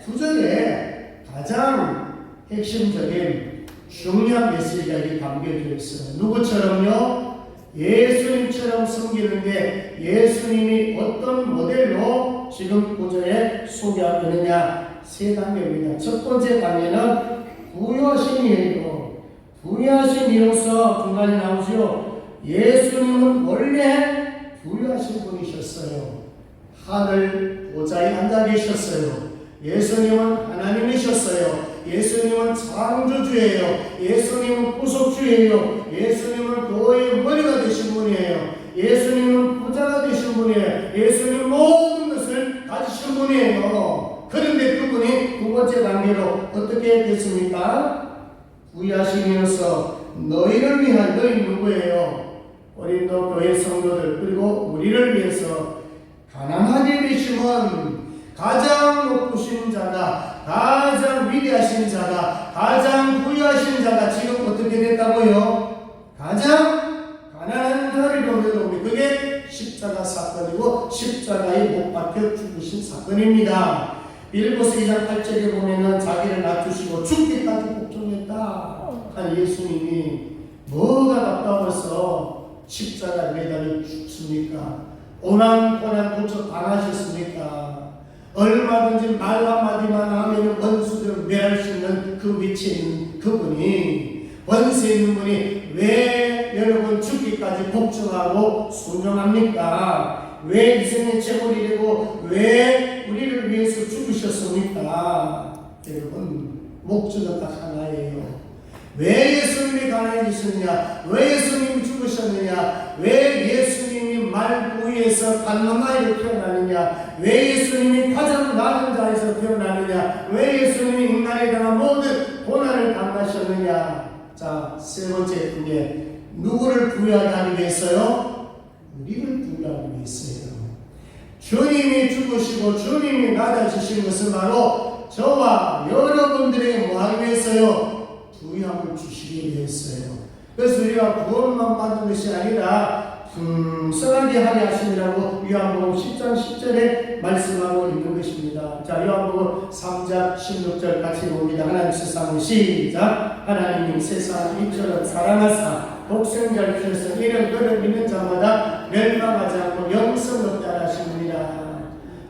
가장 핵심적인 중요한 메시지가 여기 담겨져 있어요. 누구처럼요? 예수님처럼 섬기는데 예수님이 어떤 모델로 지금 9절에 소개하고 있느냐? 세 단계입니다. 첫 번째 단계는 부유하신 이로 부유하신 이로서 중간에 나오죠. 예수님은 원래 부유하신 분이셨어요. 하늘 보좌에 앉아 계셨어요. 예수님은 하나님이셨어요. 예수님은 창조주예요. 예수님은 구속주예요. 예수님은 교회의 머리가 되신 분이에요. 예수님은 부자가 되신 분이에요. 예수님은 모든 것을 가지신 분이에요. 그런데 그분이 두 번째 단계로 어떻게 됐습니까? 부유하시면서 너희를 위한, 너희 누구예요? 고린도 교회 성도들 그리고 우리를 위해서 가난하게 되심은 가장 높으신 자가, 가장 위대하신 자가, 가장 부유하신 자가 지금 어떻게 됐다고요? 가장 가난한 자를 보내놓으니 그게 십자가 사건이고 십자가에 못 박혀 죽으신 사건입니다. 빌립보서 2장 8절에 보면은 자기를 낮추시고 죽기까지 복종했다 한 예수님이 뭐가 답답해서 십자가에 매달려 죽습니까? 고난 고쳐 당하셨습니까? 얼마든지 말 한마디만 하면 원수들을 멸할 수 있는 그 위치에 있는 그분이, 원수에 있는 분이 왜 여러분 죽기까지 복종하고 순종합니까? 왜 이생의 제물이 되고 왜 우리를 위해서 죽으셨습니까? 여러분 목적은 딱 하나예요. 왜 예수님이 가난해지셨느냐? 왜 예수님이 죽으셨느냐? 왜 예수님이 말부위에서 갓난아이로 태어나느냐? 왜 예수님이 가장 낮은 자에서 태어나느냐? 왜 예수님이 인간에 대한 모든 고난을 당하셨느냐? 자, 세 번째 그게 누구를 부유하게 하기 위해서요? 우리를 부유하기 위해서요. 주님이 죽으시고 주님이 낮아지신 것은 바로 저와 여러분들에게 뭐하기 위해서요? 부유함을 주시기 위해서요. 그래서 우리가 구원만 받는 것이 아니라 풍성하게 하게 하시느라고 요한복음 10장 10절에 말씀하고 있는 것입니다. 자, 요한복음 3장 16절 같이 봅니다. 하나님 세상을 시작. 하나님이 세상을 이처럼 사랑하사 독생자를 주셔서 이는 그를 믿는 자마다 멸망하지 않고 영생을 얻게 하시느니라.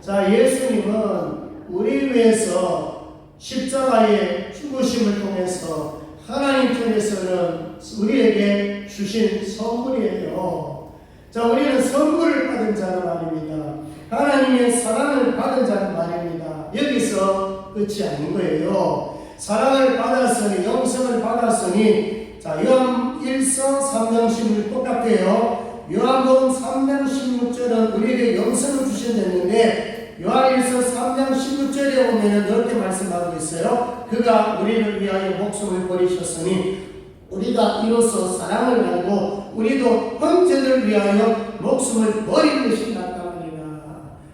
자, 예수님은 우리 위해서 십자가의 죽으심을 통해서 하나님 쪽에서는 우리에게 주신 선물이에요. 자, 우리는 선물을 받은 자는 아닙니다. 하나님의 사랑을 받은 자는 아닙니다. 여기서 끝이 아닌 거예요. 사랑을 받았으니, 영생을 받았으니, 자, 요한 1서 3장 16 똑같아요. 요한복음 3장 16절은 우리에게 영생을 주신다는데, 요한 1서 3장 16절에 보면 이렇게 말씀하고 있어요. 그가 우리를 위하여 목숨을 버리셨으니, 우리가 이로써 사랑을 알고 우리도 형제를 위하여 목숨을 버린 것이 낫다말이다.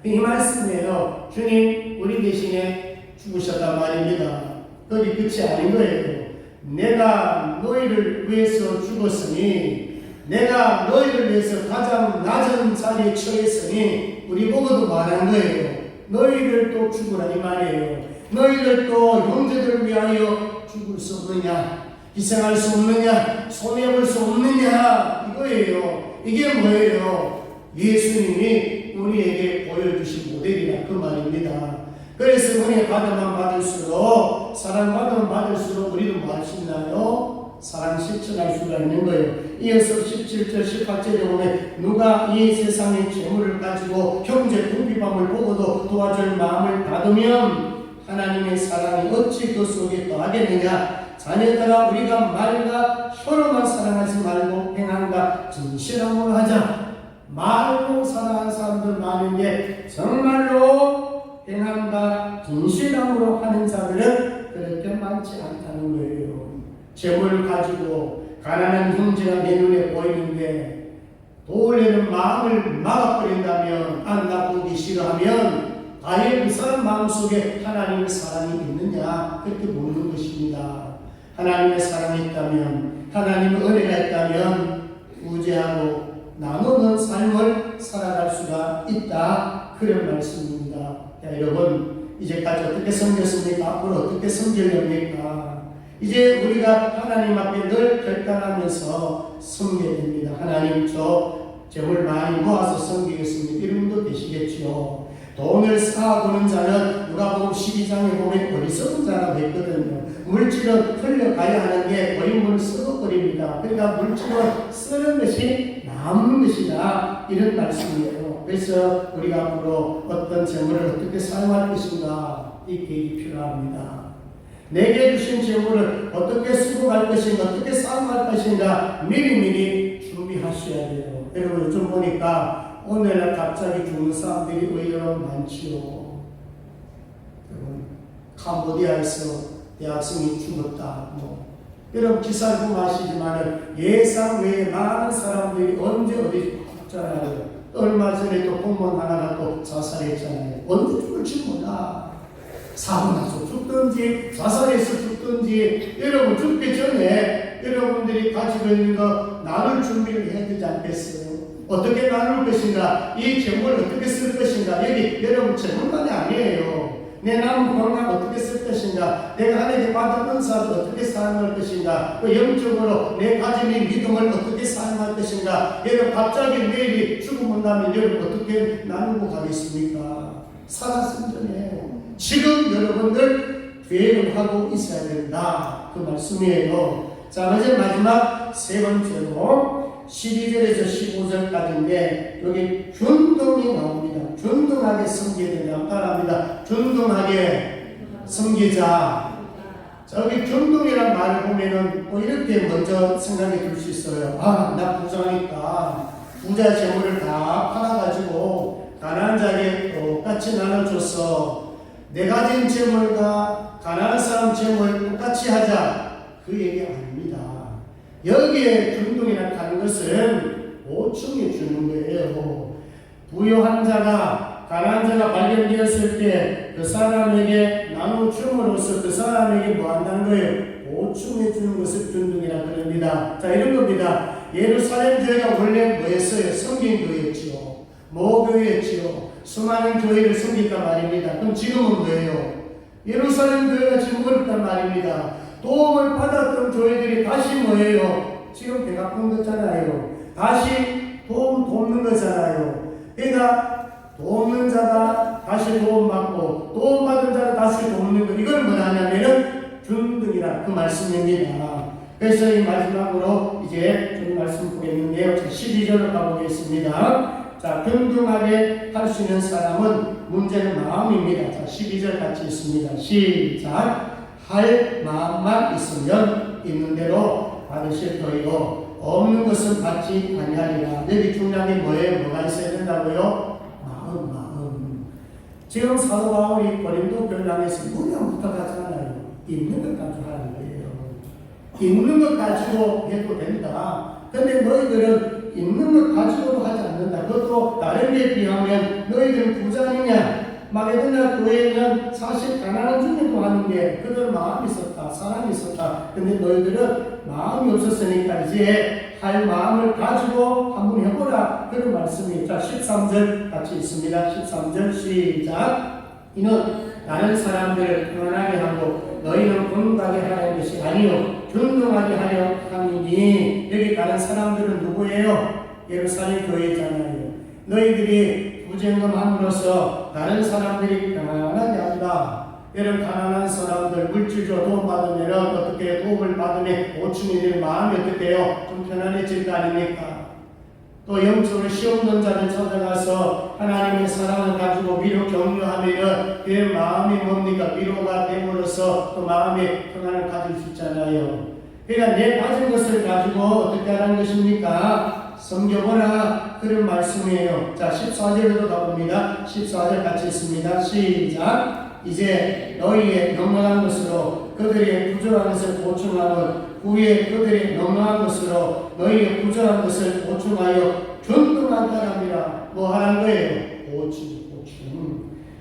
이 말씀이에요. 주님 우리 대신에 죽으셨단 말입니다. 거기 끝이 아닌 거예요. 내가 너희를 위해서 죽었으니, 내가 너희를 위해서 가장 낮은 자리에 처했으니 우리 보고도 말한 거예요. 너희들도 죽으라 이 말이에요. 너희들도 형제들을 위하여 죽을 수 없느냐, 희생할 수 없느냐, 손해볼 수 없느냐, 이거예요. 이게 뭐예요? 예수님이 우리에게 보여주신 모델이라 그 말입니다. 그래서 은혜 받으면 받을수록, 사랑받으면 받을수록 우리도 뭐 할 수 있나요? 사랑 실천할 수가 있는 거예요. 이어서 17절 18절에 보면 누가 이 세상의 재물을 가지고 형제 궁핍함을 보고도 도와줄 마음을 받으면 하나님의 사랑이 어찌 그 속에 더하겠느냐. 자녀들아 우리가 말과 혀로만 사랑하지 말고 행함과 진실함으로 하자. 말로 사랑하는 사람들 많은데 정말로 행함과 진실함으로 하는 자들은 그렇게 많지 않다는 거예요. 재물을 가지고 가난한 형제가 내 눈에 보이는데 도울려는 마음을 막아버린다면, 안 나쁘기 싫어하면 과연 그 사람 마음속에 하나님의 사랑이 있느냐, 그렇게 묻는 것입니다. 하나님의 사랑이 있다면, 하나님의 은혜가 있다면 구제하고 나누는 삶을 살아갈 수가 있다, 그런 말씀입니다. 자, 여러분 이제까지 어떻게 섬겼습니까? 앞으로 어떻게 섬기렵니까? 이제 우리가 하나님 앞에 늘 결단하면서 섬겨야 됩니다. 하나님 저 재물 많이 모아서 섬기겠습니다. 이런 분도 계시겠죠. 돈을 쌓아두는 자는 누가복음 12장에 보면 어리석은 자라고 했거든요. 물질은 흘려가야 하는데 버림을 썩어버립니다. 그러니까 물질은 쓰는 것이 남는 것이다, 이런 말씀이에요. 그래서 우리가 앞으로 어떤 재물을 어떻게 사용할 것인가, 이 계획이 필요합니다. 내게 주신 재물을 어떻게 쓰고 갈 것인가, 어떻게 사용할 것인가 미리미리 준비하셔야 돼요. 여러분 요즘 보니까 오늘날 갑자기 죽는 사람들이 의외로 많지요. 여러분 캄보디아에서 대학생이 죽었다, 여러분 기사를 보면 아시지만 예상 외에 많은 사람들이 언제 어디 죽잖아요. 얼마 전에 또 공무원 하나가 또 자살했잖아요. 언제 죽을지 몰라. 사고 나서 죽든지 자살해서 죽든지, 여러분 죽기 전에 여러분들이 가지고 있는 거 나눌 준비를 해야 되지 않겠어요? 어떻게 나눌 것인가, 이 재물을 어떻게 쓸 것인가. 여기 여러분 재물만이 아니에요. 내 남은 건강 어떻게 쓸 것인가, 내가 하나님께 받은 은사를 어떻게 사용할 것인가, 또 영적으로 내 가진 이 믿음을 어떻게 사용할 것인가. 여러분 갑자기 내일이 죽으면 나면 여러분 어떻게 나누고 가겠습니까? 살았으면 전에 지금 여러분들 계획을 하고 있어야 된다, 그 말씀이에요. 자, 이제 마지막 세 번째로 12절에서 15절까지인데 여기 균등이 나옵니다. 균등하게 섬겨야 된다. 따라합니다. 균등하게 섬기자. 자, 여기 균등이란 말을 보면은 이렇게 먼저 생각이 들 수 있어요. 아, 나 부자니까 부자 재물을 다 팔아가지고 가난한 자에게 똑같이 나눠줘서 내 가진 재물과 가난한 사람 재물 똑같이 하자, 그 얘기 아닙니다. 여기에 균등이라고 하는 것은 보충해 주는 거예요. 부유한 자가 가난한 자가 발견되었을 때 그 사람에게 나눠줌으로써 그 사람에게 뭐 한다는 거예요? 보충해 주는 것을 준둥이라 그럽니다. 자, 이런 겁니다. 예루살렘 교회가 원래 뭐였어요? 성경교회였지요. 모교회였지요. 수많은 교회를 섬겼단 말입니다. 그럼 지금은 뭐예요? 예루살렘 교회가 지금 어렵단 말입니다. 도움을 받았던 교회들이 다시 뭐예요? 지금 배가 푼 거잖아요. 다시 돕는 거잖아요. 그러니까 돕는 자가 다시 도움받고 도움받은 자가 다시 돕는 것, 이건 뭐냐면은 준등이라 그 말씀입니다. 그래서 이 마지막으로 이제 좀 말씀 보겠는데요. 12절로 가보겠습니다. 자, 균등하게 할 수 있는 사람은 문제는 마음입니다. 자, 12절 같이 있습니다. 시작. 할 마음만 있으면 있는 대로 받으실 터이요 없는 것은 받지 아니하리라. 여기 중요한 게 뭐예요? 뭐가 있어야 된다고요? 마음. 지금 사도 바울이 고린도 교회당에서 무명 부탁하잖아요. 있는 것 가지고 하는 거예요. 있는 것 가지고 해도 된다. 근데 너희들은 있는 것 가지고도 하지 않는다. 그것도 다른 데 비하면 너희들은 부자느냐? 마게도냐 교회는 사실 가난한 중에도 하는데 그들은 마음이 있었다. 사랑이 있었다. 근데 너희들은 마음이 없었으니까 이제 할 마음을 가지고 한번 해보라. 그런 말씀이. 자, 13절 같이 있습니다. 13절 시작. 이는 다른 사람들을 평안하게 하고 너희는 분하게 하려는 것이 아니요 균등하게 하려 함이니. 여기 다른 사람들은 누구예요? 예루살렘 교회잖아요. 너희들이 부정함으로써 다른 사람들이 가난하게 한다. 이런 가난한 사람들 물질적으로 도움받으면 어떻게 도움을 받으면 보충이 되는 마음이 어떻게 해요? 좀 편안해질 거 아닙니까? 또 영적으로 시험던 자를 찾아가서 하나님의 사랑을 가지고 위로 격려하면 그 마음이 뭡니까? 위로가 됨으로써 또 마음의 평안을 가질 수 있잖아요. 그러니까 내 가진 것을 가지고 어떻게 하라는 것입니까? 섬겨보라. 그런 말씀이에요. 자, 14절에도 가봅니다. 14절 같이 있습니다. 시작. 이제 너희의 넉넉한 것으로 그들의 부족한 것을 보충하고 후에 그들의 넉넉한 것으로 너희의 부족한 것을 보충하여 균등한 사람이라 뭐 하는 거예요? 보충.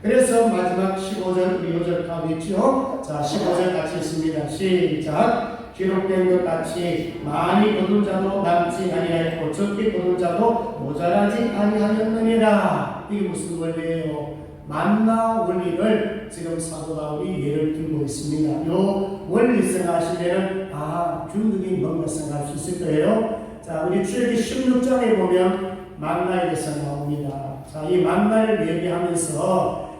그래서 마지막 15절, 2절 가겠죠? 자, 15절 같이 있습니다. 시작. 기록된 것 같이 많이 거둔 자도 남지 아니하였고 적게 거둔 자도 모자라지 아니하였느니라. 이게 무슨 원리예요? 만나 원리를 지금 사도 바울이 예를 들고 있습니다. 요 원리 생각하시면 균등이 뭔가 생각할 수 있을 거예요. 자, 우리 출애굽기 16장에 보면 만나에 대해서 나옵니다. 자, 이 만나를 얘기하면서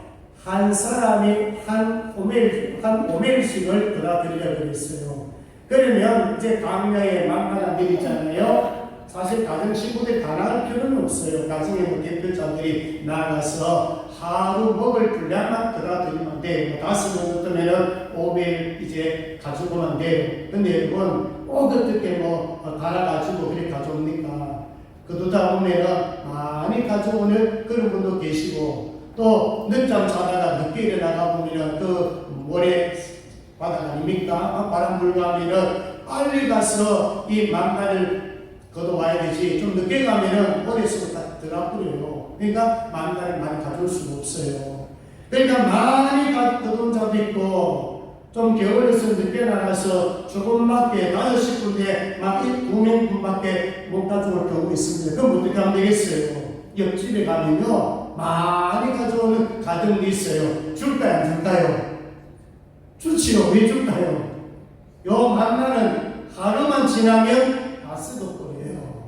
한 사람이 한 오멜씩을 그다 드리려고 그랬어요. 그러면 이제 강야에 만나가 내리잖아요. 사실 가정 식구들이 다 나갈 필요는 없어요. 가정에 뭐 대표자들이 나가서 하루 먹을 분량만 그다 드리면 돼요. 5명 어떠면은 5배 이제 가지고만 돼요. 근데 여러분, 어떻게 갈아가지고 그렇게 가져옵니까? 그러다 보면은 많이 가져오는 그런 분도 계시고, 또 늦잠 자다가 늦게 일어나가 보면은 그 모래 바닥 아닙니까? 바람 불가면은 빨리 가서 이 만나를 걷어와야 되지. 좀 늦게 가면은 모래속에 다 들어버려요. 그러니까 만나를 많이 가져올 수가 없어요. 그러니까 많이 가져온 자도 있고, 좀 겨울에서 늦게 나가서 조금밖에 5식구인데 막 2명분밖에 못 가져올 경우 있습니다. 그럼 어떻게 하면 되겠어요? 옆집에 가면요 많이 가져오는 가정이 있어요. 줄까요? 안 줄까요? 좋지요. 왜 줄까요? 요 만나는 하루만 지나면 다 썩어버려요.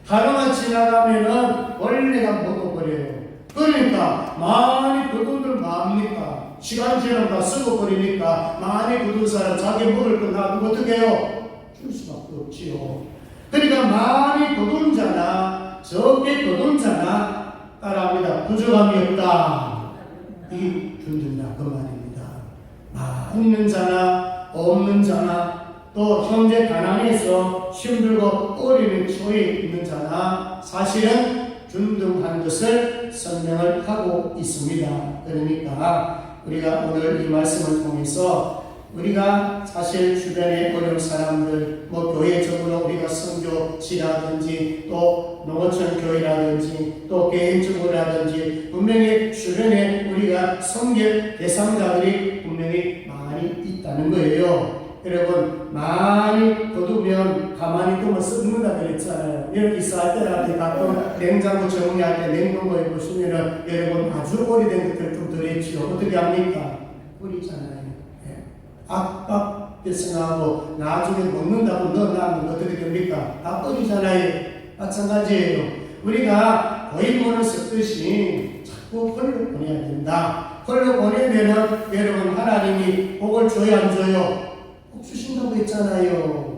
하루만 지나가면은 원래가 먹어버려요. 그러니까 많이 거둔들 마음니까 시간 지나면 다 썩어버리니까 많이 거둔 사람 자기 먹을 거 놔두고 어떻게 해요? 줄 수밖에 없지요. 그러니까 많이 거둔 자나 적게 거둔 자나 따라합니다. 부족함이 없다. 이게 균등이다 그 말입니다. 있는 자나 없는 자나 또 현재 가난해서 힘들고 어려운 처해 있는 자나 사실은 균등한 것을 설명을 하고 있습니다. 그러니까 우리가 오늘 이 말씀을 통해서 우리가 사실 주변에 어려운 사람들, 교회적으로 우리가 선교지라든지 또 또 농어촌 교회라든지 또 개인적으로라든지 분명히 주변에 우리가 섬길 대상자들이 분명히 많이 있다는 거예요. 여러분, 많이 거두면 가만히 두면 썩는다 그랬잖아요. 여러분, 이스라엘한테 가끔 냉장고 정리할 때 냉동고에 보시면은 여러분 아주 오래된 것들 좀 들어있지요. 어떻게 합니까? 뿌리잖아요. 예. 아깝 배송하고 나중에 먹는다고 넣어놔면 어떻게 됩니까? 다 뿌리잖아요. 마찬가지예요. 우리가 고인물을 섞듯이 자꾸 홀로 보내야 된다. 홀로 보내면은 여러분 하나님이 복을 줘야 안 줘요? 복 주신다고 했잖아요.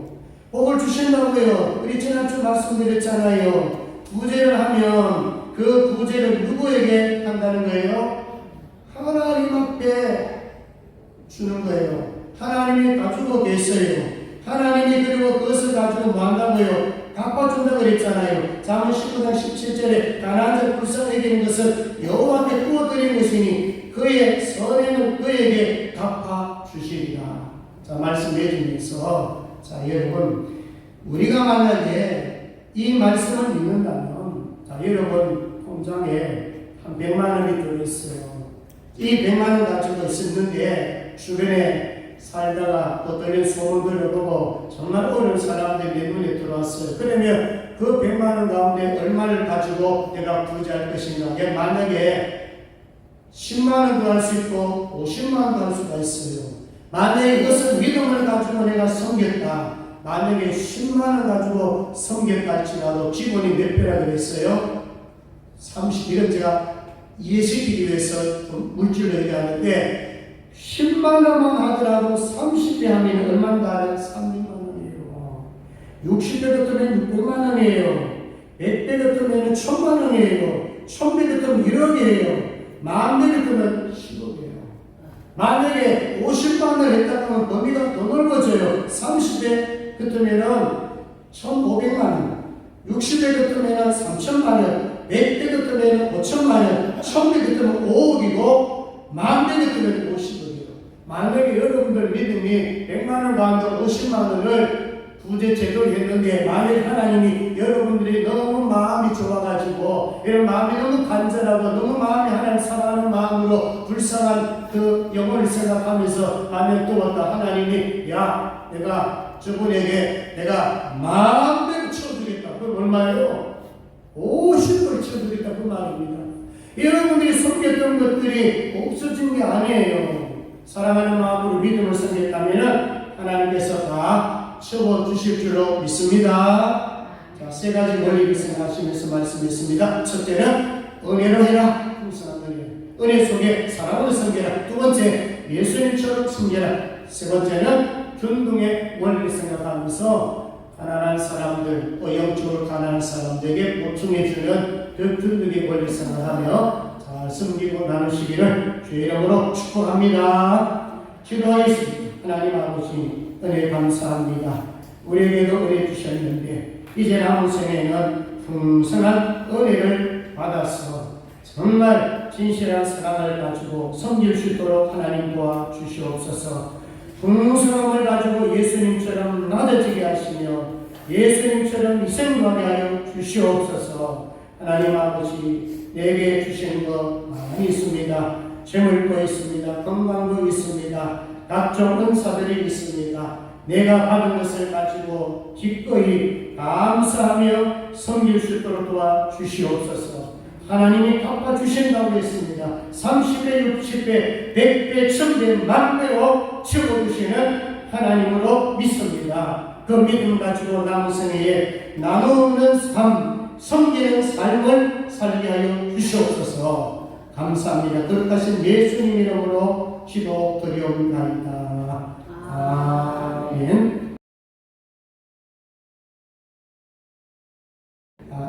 복을 주신다고요. 우리 지난주 말씀드렸잖아요. 부재를 하면 그 부재를 누구에게 한다는 거예요? 하나님 앞에 주는 거예요. 하나님이 가지고 계세요. 하나님이 그리고 그것을 가지고 뭐 한다고요? 갚아준다고 그랬잖아요. 잠언 19장 17절에 가난한 자 불쌍하게 있는 것을 여호와께 구워드린 것이니 그의 선행을 그에게 갚아주시리라. 자, 말씀해 주면서, 자, 여러분, 우리가 만약에 이 말씀을 믿는다면, 자, 여러분, 통장에 한 100만 원이 들어있어요. 이 100만 원 가지고 있었는데, 주변에 살다가 어떤 소문들을 보고 정말 어려운 사람들이 내 눈에 들어왔어요. 그러면 그 100만 원 가운데 얼마를 가지고 내가 부자할 것인가? 만약에 10만 원도 할 수 있고 50만 원도 할 수가 있어요. 만약에 이것을 믿음을 가지고 내가 섬겼다. 만약에 10만 원 가지고 섬겼다 할지라도 기본이 몇 배라 그랬어요? 31은 제가 이해시키기 위해서 물질로 얘기하는데 10만 원만 하더라도 30배 하면 얼마인가? 300만 원이에요. 60배 같으면 600만 원이에요. 100배 같으면 1000만 원이에요. 1000배 같으면 1억이에요. 10,000배 같으면 10억이에요. 만약에 50만 원을 했다 하면 범위가 더 넓어져요. 30배 같으면은 1,500만 원, 60배 같으면은 3,000만 원, 100배 같으면은 5,000만 원, 1,000배 같으면 5억이고, 10,000배 같으면 50억이에요. 만약에 여러분들 믿음이 100만 원 가운데 50만 원을 부재 제도를 했는데, 만약에 하나님이 여러분들이 너무 마음이 좋아가지고, 이런 마음이 너무 간절하고, 너무 마음이 하나님 사랑하는 마음으로 불쌍한 그 영혼을 생각하면서 마음에 두었다. 하나님이, 야, 내가 저분에게 내가 10,000배를 쳐주겠다. 그럼 얼마예요? 50배를 쳐주겠다. 그 말입니다. 여러분들이 섬겼던 것들이 없어진 게 아니에요. 사랑하는 마음으로 믿음을 섬겼다면 하나님께서 다 채워주실 줄로 믿습니다. 자, 세 가지 원리를 생각하시면서 말씀했습니다. 첫째는 은혜로 해라. 풍성한 은혜. 은혜 속에 사랑으로 섬겨라. 두 번째, 예수님처럼 섬겨라. 세 번째는 균등의 원리를 생각하면서 가난한 사람들, 또 영적으로 가난한 사람들에게 보충해주는 그 균등의 원리를 생각하며 잘 섬기고 나누시기를 주의 이름으로 축복합니다. 기도하겠습니다. 하나님 아버지, 은혜 감사합니다. 우리에게도 은혜 주셨는데 이제 남은 생에는 풍성한 은혜를 받아서 정말 진실한 사랑을 가지고 섬길 수 있도록 하나님 도와주시옵소서. 풍성함을 가지고 예수님처럼 낮아지게 하시며 예수님처럼 희생하게 하여 주시옵소서. 하나님 아버지, 내게 주시는 것 많이 있습니다. 재물도 있습니다. 건강도 있습니다. 각종 은사들이 있습니다. 내가 받은 것을 가지고 기꺼이 감사하며 섬길 수 있도록 도와주시옵소서. 하나님이 갚아주신다고 했습니다. 30배, 60배, 100배, 1000배, 10,000배로 채워주시는 하나님으로 믿습니다. 그 믿음 가지고 남은 생애에 나누는 삶, 섬기는 삶을 살게 하여 주시옵소서. 감사합니다. 거룩하신 예수님 이름으로 기도드리옵나이다. 아멘.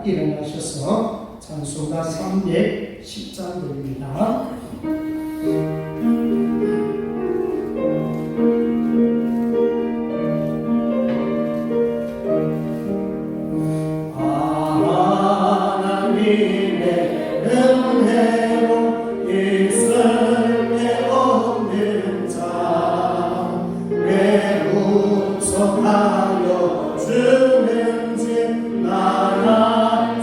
일어나셔서 찬송가 310장입니다. 주는지 나라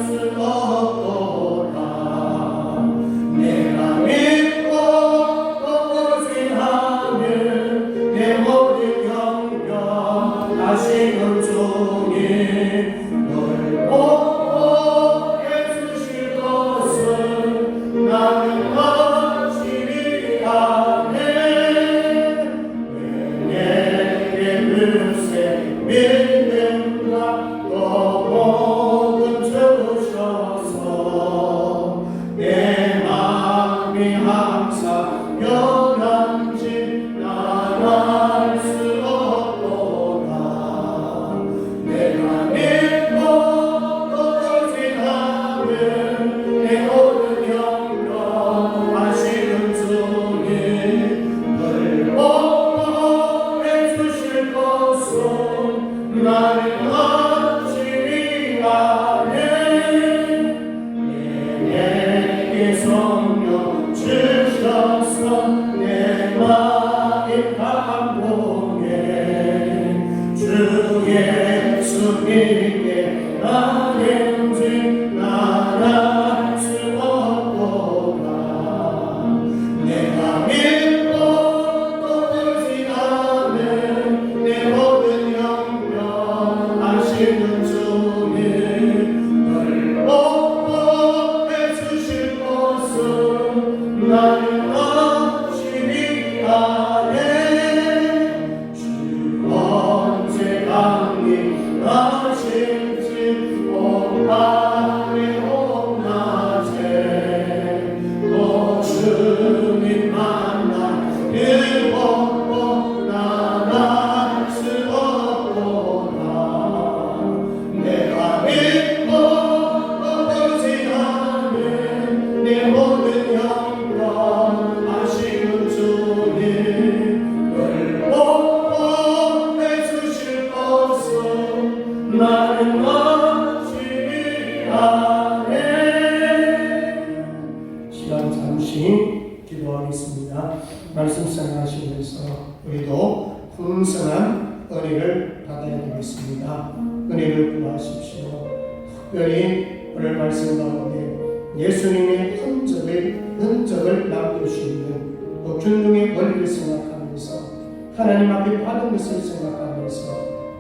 주셔서 내 마음 감동해 주 예수님께 나는 주 나갈 수 없도다 내가 믿고 또 의지하는 내 모든 영광 아시는 주님 널 보호해 주실 것은 나는 확실히 아네 주 언제 강림하실지 오하늘 온낮에 또 주님 만나 그 보고 나갈 수 없도다 내가 믿고 의지하는 내 모든 영광 아시는 주님 널 보호해 주실 것은 나는 확실히 아네 시간 잠시 기도하겠습니다. 말씀 생각하시면서 우리도 풍성한 은혜를 받아야 되겠습니다. 은혜를 구하십시오. 특별히 오늘 말씀 가운데 예수님의 흔적을 남겨주시는 균등의 원리를 생각하면서 하나님 앞에 받은 것을 생각하면서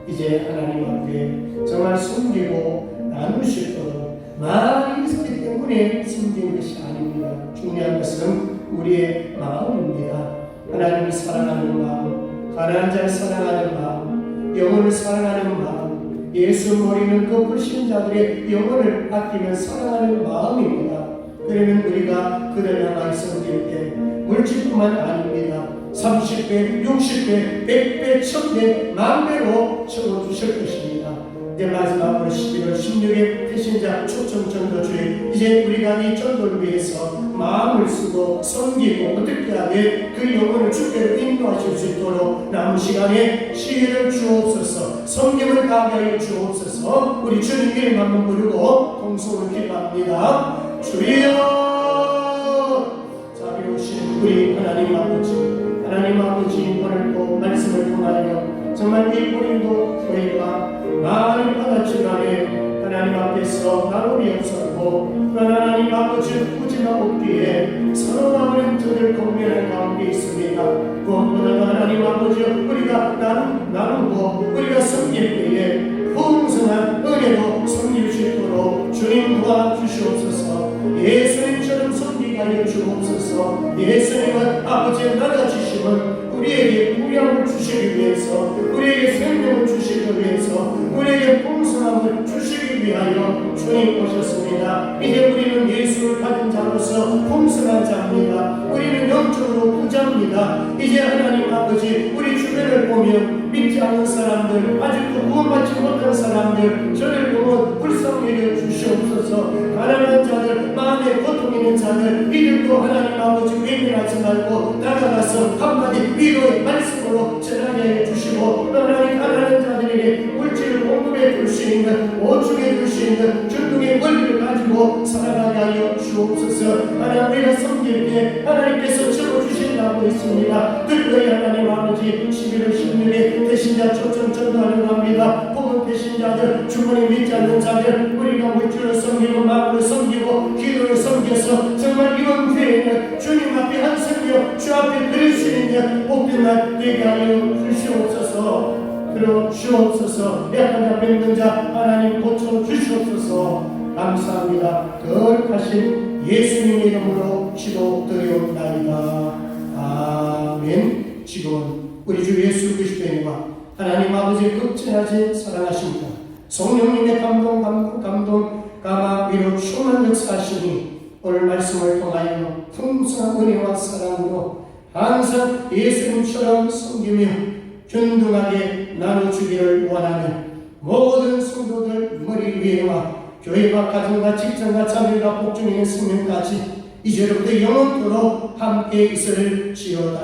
이제 하나님 앞에 정말 숨기고 나누실 것은 많이 있었기 때문에 숨기는 것이 아닙니다. 중요한 것은 우리의 마음입니다. 하나님을 사랑하는 마음, 가난한 자를 사랑하는 마음, 영혼을 사랑하는 마음, 예수 모르는 그 불신자들의 영혼을 아끼며 사랑하는 마음입니다. 그러면 우리가 그들 향하여 섬길 때 물질뿐만 아닙니다. 30배, 60배, 100배, 1000배, 만배로 채워주실 것입니다. 이제 마지막으로 11월 16일 배신자 초청 전도주일 이제 우리가 이 전도를 위해서 마음을 쓰고 섬기고 어떻게 하면 그 영혼을 주께로 인도하실 수 있도록 남은 시간에 지혜를 주옵소서 섬김을 가게 하여 주옵소서 우리 주님 이름 한번 부르고 동성을 기도합니다. 주여 자비로우신 우리 하나님 아버지 오늘도 말씀을 통하여 정말 이 우리도 저희가 많이 받았지만 하나님 앞에서 나눔이 없었고 하나님 아버지 꾸지마 없기에 서로 나오는 저들 공면의 가운데 있습니다. 무엇보다 하나님 아버지 우리가 나누고 우리가 섬길 때에 풍성한 은혜로 섬길 수 있도록 주님 도와주시옵소서. 예수님처럼 섬기게 하여 주옵소서. 예수님은 아버지의 나가주심은 우리에게 부양을 주시기 위해서 우리에게 생명을 주시기 위해서 우리에게 풍성함을 주시기 위하여 주님 오셨습니다. 이제 우리는 예수를 받은 자로서 풍성한 자입니다. 우리는 영적으로 부자입니다. 이제 하나님 아버지 우리 주변을 보면 믿지 않는 사람들 아직도 구원받지 못한 사람들 저를 보면 불쌍히 여겨 주시옵소서. 가난한 자들 마음에 고통 있는 자들 이들도 하나님 아버지 외면하지 말고 나아가서 한마디 위로의 말씀으로 전하게 해주시고 하나님 가난한 자들에게 물질을 공급해 줄 수 있는 보충해 줄 수 있는 전통의 원리를 가지고 살아가게 하여 주옵소서. 하나님 우리가 섬길 때 하나님께서 채워주신다고 했습니다. 특별히 하나님 아버지 11월 16일 배신자 초청 전도하려고 합니다. 복음 배신자들 주문이 믿지 않는 자들 우리가 물질을 섬기고 마음을 섬기고 기도를 섬겨서 정말 이번 후에는 주님 앞에 한 섬겨 주 앞에 드릴 수 있는 복된 날 되게 하여 주시옵소서. 주옵소서. 약한 자 뵙는 자 하나님 고쳐 주시옵소서. 감사합니다. 거룩하신 예수님의 이름으로 기도드리옵나이다. 아멘. 지금은 우리 주 예수 그리스도의 이름과 하나님 아버지의 극진하신 사랑하십니다. 성령님의 감동 감화 위로 충만한 역사하시니 오늘 말씀을 통하여 풍성한 은혜와 사랑으로 항상 예수님처럼 섬기며 균등하게 나눠주기를 원하는 모든 성도들 머리 위에와 교회와 가정과 직장과 자녀가 복종의 생명까지 이제로부터 영원토록 함께 있을지어다.